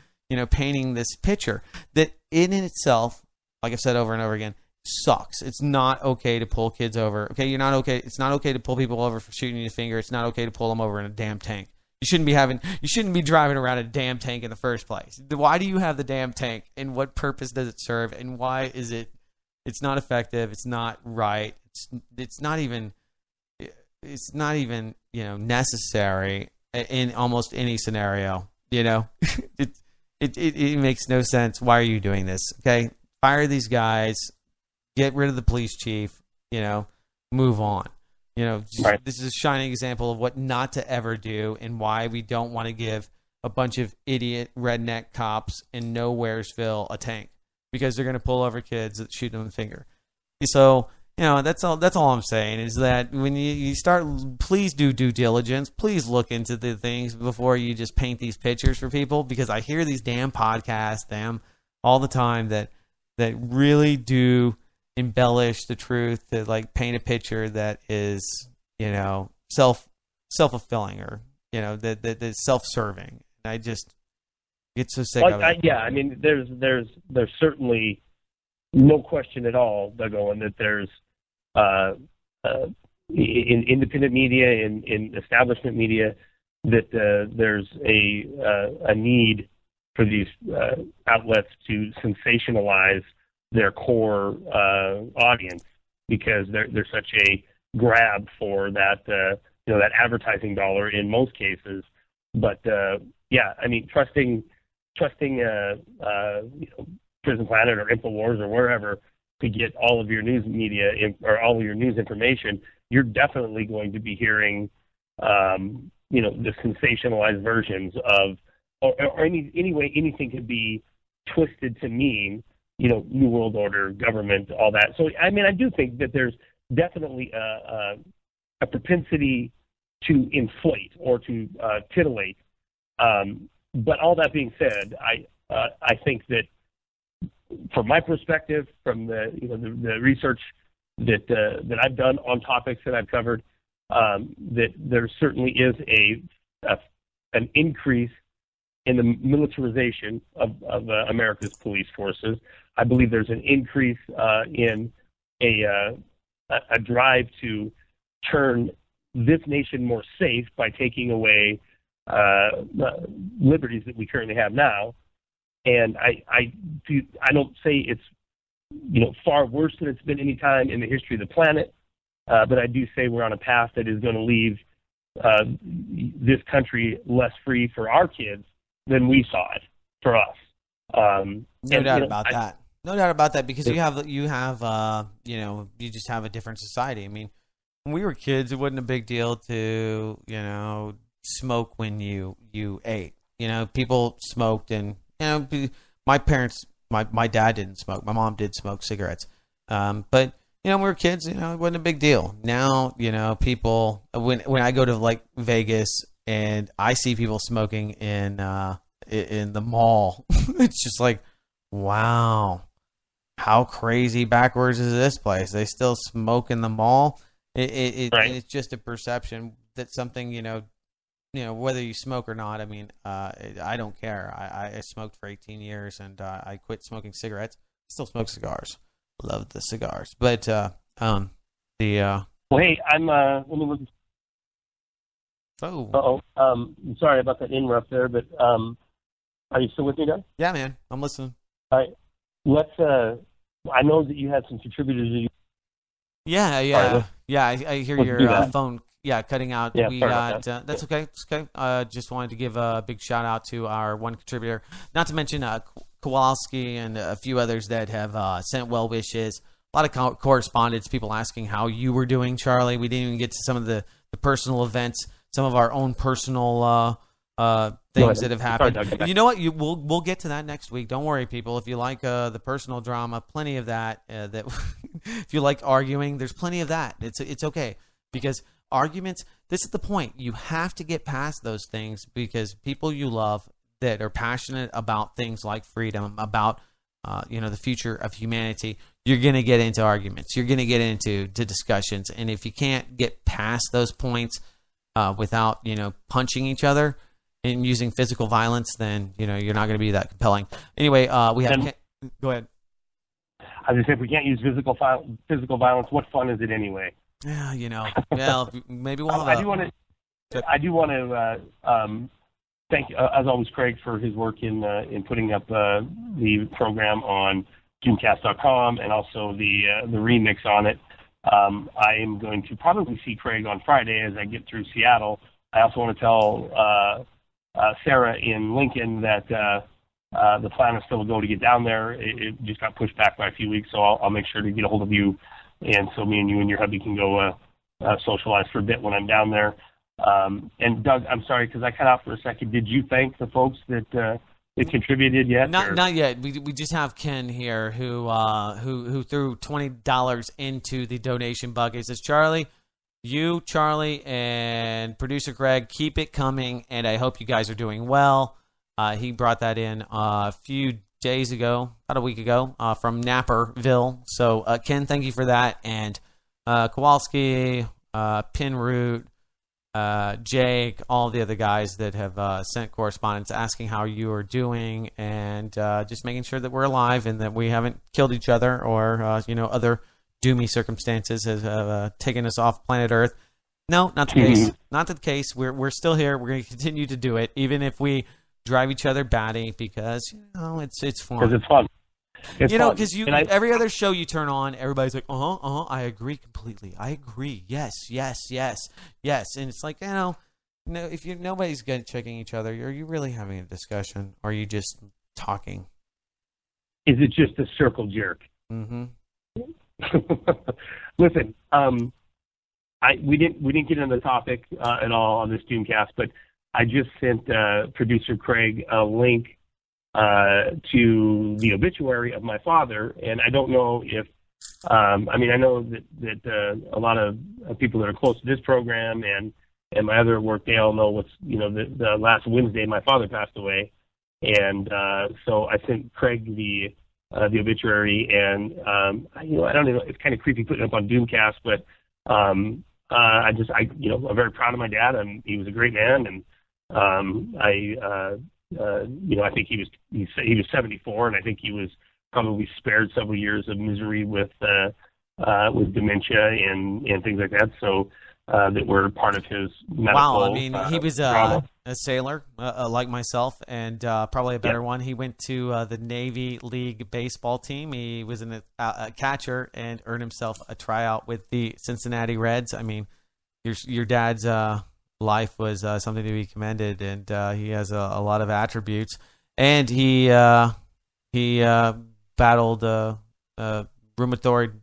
painting this picture that in itself, like I've said over and over again, sucks. It's not okay to pull kids over. Okay. You're not okay. It's not okay to pull people over for shooting your finger. It's not okay to pull them over in a damn tank. You shouldn't be driving around a damn tank in the first place. Why do you have the damn tank and what purpose does it serve? And why is it's not effective. It's not right. It's not even necessary in almost any scenario. It makes no sense. Why are you doing this? Okay, fire these guys. Get rid of the police chief. Move on. Right. This is a shining example of what not to ever do and why we don't want to give a bunch of idiot redneck cops in Nowheresville a tank. Because they're going to pull over kids that shoot them in the finger. So, that's all I'm saying is that when you start, please do due diligence. Please look into the things before you just paint these pictures for people. Because I hear these damn podcasts, all the time that really do embellish the truth to like paint a picture that is, self-fulfilling or, that is self-serving. And I just get so sick of it. Yeah, I mean, there's certainly no question at all, Doug, that there's in independent media, in establishment media, that there's a need for these outlets to sensationalize their core audience because they're such a grab for that that advertising dollar in most cases. But yeah, I mean, trusting Prison Planet or InfoWars or wherever to get all of your news media or all of your news information, you're definitely going to be hearing the sensationalized versions of or any way anything could be twisted to mean New World Order, government, all that. So I mean, I do think that there's definitely a propensity to inflate or to titillate. But all that being said, I think that from my perspective, from the research that I've done on topics that I've covered, that there certainly is an increase in the militarization of America's police forces. I believe there's an increase in a drive to turn this nation more safe by taking away liberties that we currently have now. And I don't say it's far worse than it's been any time in the history of the planet, but I do say we're on a path that is going to leave this country less free for our kids than we saw it for us. No doubt about that. No doubt about that, because you just have a different society. I mean, when we were kids, it wasn't a big deal to smoke when you ate. People smoked, and my parents, my dad didn't smoke. My mom did smoke cigarettes, but when we were kids, it wasn't a big deal. Now, people, when I go to like Vegas and I see people smoking in the mall, it's just like, wow, how crazy backwards is this place? They still smoke in the mall. Right. It's just a perception that something, whether you smoke or not. I mean, I don't care. I smoked for 18 years and I quit smoking cigarettes. Still smoke cigars. Love the cigars. But well, hey, I'm let me look. I'm sorry about that interrupt there, but are you still with me, Doug? Yeah, man, I'm listening. All right, let's. I know that you had some contributors. Yeah. I hear your phone. Yeah, cutting out. Yeah, we got that's okay. It's okay. Just wanted to give a big shout out to our one contributor, not to mention Kowalski and a few others that have sent well wishes. A lot of correspondence, people asking how you were doing, Charlie. We didn't even get to some of the personal events, some of our own personal things that have happened. Sorry, Doug, you know what? We'll get to that next week. Don't worry, people. If you like the personal drama, plenty of that. That if you like arguing, there's plenty of that. It's okay, because arguments. This is the point. You have to get past those things, because people you love that are passionate about things like freedom, about the future of humanity, you're going to get into arguments. You're going to get into discussions, and if you can't get past those points without punching each other and using physical violence, then you're not going to be that compelling. Anyway, we have. Go ahead. I was going to say, if we can't use physical violence, what fun is it anyway? Yeah, well, maybe we'll have. I do want to thank, as always, Craig, for his work in putting up the program on Doomcast.com and also the remix on it. I am going to probably see Craig on Friday as I get through Seattle. I also want to tell Sarah in Lincoln that the plan is still a go to get down there. It just got pushed back by a few weeks, so I'll make sure to get a hold of you, and so me and you and your hubby can go socialize for a bit when I'm down there. And Doug, I'm sorry because I cut out for a second. Did you thank the folks that contributed yet? Not yet. We just have Ken here who threw $20 into the donation bucket. He says, Charlie, and producer Greg, keep it coming, and I hope you guys are doing well. He brought that in a few days ago, about a week ago, from Naperville. So Ken, thank you for that, and Kowalski, Pinroot, Jake, all the other guys that have sent correspondence asking how you are doing, and just making sure that we're alive and that we haven't killed each other or other doomy circumstances have taken us off planet Earth. No, not the case. Not the case. We're still here. We're going to continue to do it, even if we drive each other batty, because it's fun. Because it's fun. It's You know, fun. because every other show you turn on, everybody's like, I agree completely. I agree. Yes. And it's like, no, if nobody's checking each other, are you really having a discussion? Or are you just talking? Is it just a circle jerk? Mm-hmm. Listen, we didn't get into the topic at all on this Doomcast, but I just sent producer Craig a link to the obituary of my father, and I don't know if I know that a lot of people that are close to this program and my other work, they all know what's the last Wednesday my father passed away, and so I sent Craig the obituary, and I don't know, it's kind of creepy putting it up on Doomcast, but I'm very proud of my dad, and he was a great man, and I think he was 74, and I think he was probably spared several years of misery with dementia and things like that. So that were part of his medical. Wow, I mean, he was drama. a sailor like myself, and probably a better one. He went to the Navy League baseball team. He was a catcher and earned himself a tryout with the Cincinnati Reds. I mean, your dad's life was something to be commended, and he has a lot of attributes. And he battled rheumatoid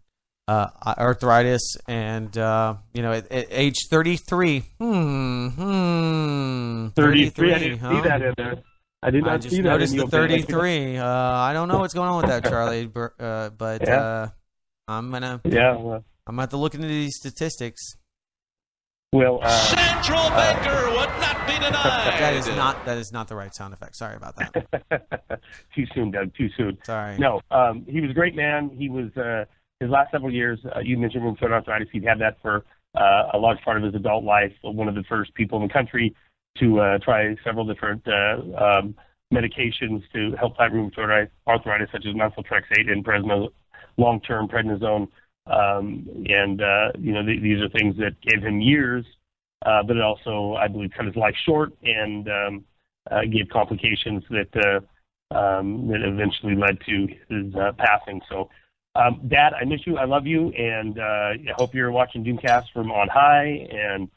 arthritis, and at age 33. 33. I didn't see that in there. I did not I just see that. noticed in the 33. I don't know what's going on with that, Charlie, but Yeah. I'm gonna have to look into these statistics. Well, Central Banker would not be denied. That is not the right sound effect. Sorry about that. Too soon, Doug. Too soon. Sorry. No, he was a great man. He was his last several years. You mentioned rheumatoid arthritis. He'd had that for a large part of his adult life. One of the first people in the country to try several different medications to help fight rheumatoid arthritis, such as methotrexate and long-term prednisone. These are things that gave him years, but it also, I believe, cut his life short and gave complications that eventually led to his passing. So, Dad, I miss you. I love you, and I hope you're watching Doomcast from on high. And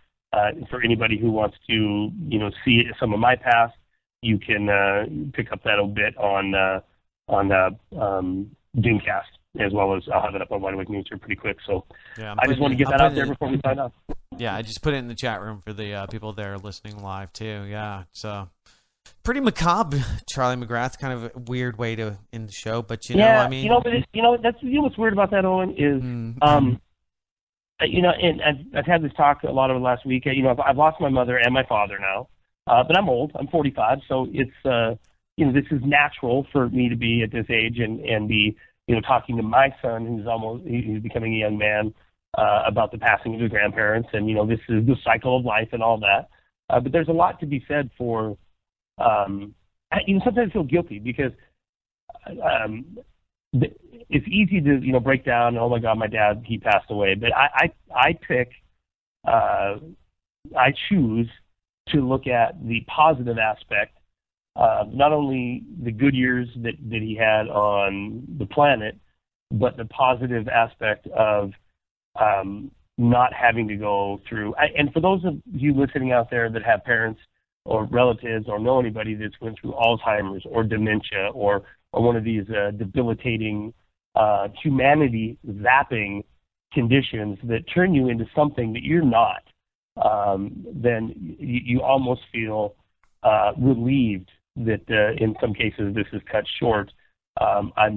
for anybody who wants to, see some of my past, you can pick up that a bit on Doomcast, as well as I'll have it up on Wide Awake News here pretty quick. So yeah, I just want to get that out there before we sign off. Yeah, I just put it in the chat room for the people there listening live too. Yeah, so pretty macabre, Charlie McGrath. Kind of a weird way to end the show, but that's what's weird about that, Owen, is and I've had this talk a lot over the last week. I've lost my mother and my father now, but I'm old. I'm 45, so it's this is natural for me to be at this age and be talking to my son, he's becoming a young man, about the passing of his grandparents, and this is the cycle of life and all that. But there's a lot to be said for. Sometimes I feel guilty because it's easy to break down. Oh my God, my dad, he passed away. But I choose to look at the positive aspect. Not only the good years that he had on the planet, but the positive aspect of not having to go through. And for those of you listening out there that have parents or relatives or know anybody that's went through Alzheimer's or dementia or one of these debilitating humanity zapping conditions that turn you into something that you're not, then you almost feel relieved that in some cases this is cut short. My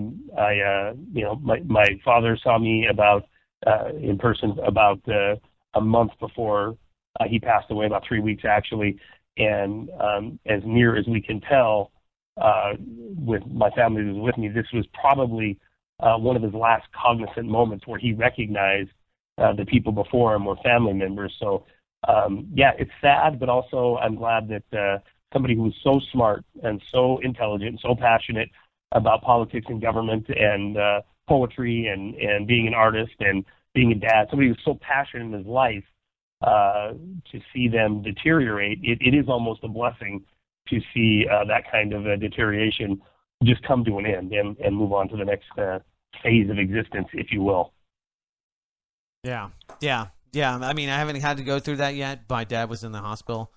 father saw me in person about a month before he passed away, about 3 weeks actually, and as near as we can tell, with my family that was with me, this was probably one of his last cognizant moments where he recognized the people before him were family members. So it's sad, but also I'm glad that somebody who was so smart and so intelligent and so passionate about politics and government and poetry and being an artist and being a dad, somebody who was so passionate in his life, to see them deteriorate, it is almost a blessing to see that kind of a deterioration. just come to an end and move on to the next phase of existence, if you will. Yeah. I mean, I haven't had to go through that yet. My dad was in the hospital.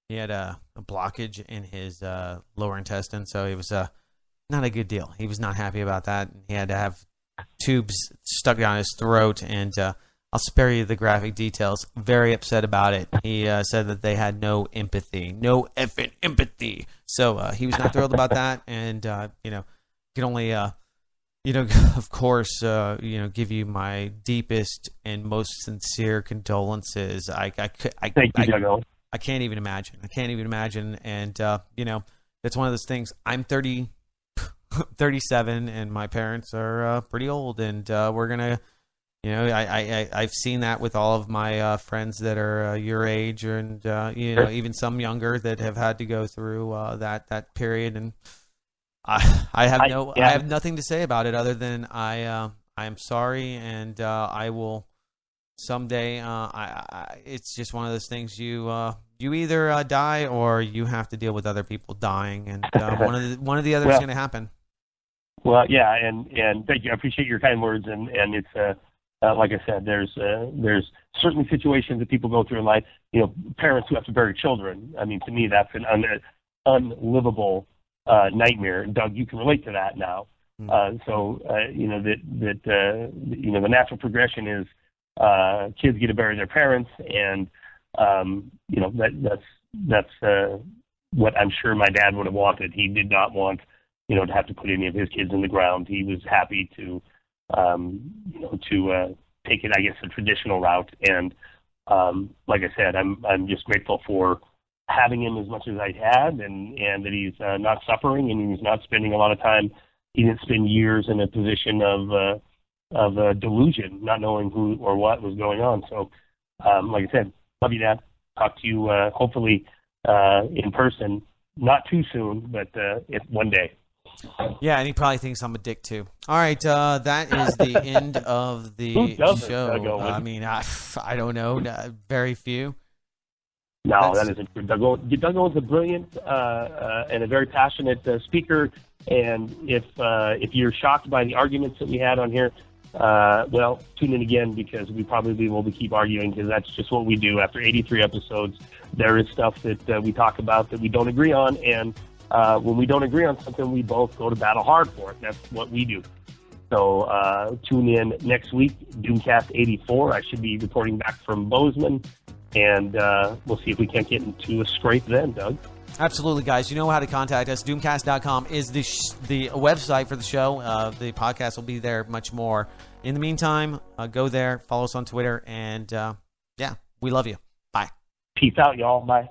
He had a blockage in his lower intestine, so it was not a good deal. He was not happy about that. He had to have tubes stuck down his throat, and I'll spare you the graphic details. Very upset about it. He said that they had no empathy, no effing empathy. So he was not thrilled about that, and can only of course, give you my deepest and most sincere condolences. Thank you, Doug. I can't even imagine. And, it's one of those things. I'm 37, and my parents are pretty old, and we're going to, I've seen that with all of my friends that are your age, and, even some younger that have had to go through that period. And I have nothing to say about it other than I am sorry, and I will someday. It's just one of those things. You either die or you have to deal with other people dying, and one of the other is going to happen. Well, yeah, and thank you. I appreciate your kind words, and it's like I said, there's certainly situations that people go through in life. Parents who have to bury children. I mean, to me, that's an unlivable nightmare. Doug, you can relate to that now. The natural progression is kids get to bury their parents, and that's what I'm sure my dad would have wanted. He did not want to have to put any of his kids in the ground. He was happy to take it, I guess, the traditional route. And like I said, I'm just grateful for having him as much as I had, and that he's not suffering, and he's not spending a lot of time. He didn't spend years in a position of delusion, not knowing who or what was going on. So, like I said, love you, Dad. Talk to you hopefully in person, not too soon, but if one day. Yeah, and he probably thinks I'm a dick too. All right, that is the end of the show. I mean, I don't know, very few. No, that isn't true. Doug Owen's a brilliant and a very passionate speaker. And if you're shocked by the arguments that we had on here, well, tune in again, because we probably will keep arguing, because that's just what we do. After 83 episodes, there is stuff that we talk about that we don't agree on. And when we don't agree on something, we both go to battle hard for it. That's what we do. So tune in next week, Doomcast 84. I should be reporting back from Bozeman. And we'll see if we can't get into a scrape then, Doug. Absolutely, guys. You know how to contact us. Doomcast.com is the website for the show. The podcast will be there much more. In the meantime, go there, follow us on Twitter, and we love you. Bye. Peace out, y'all. Bye.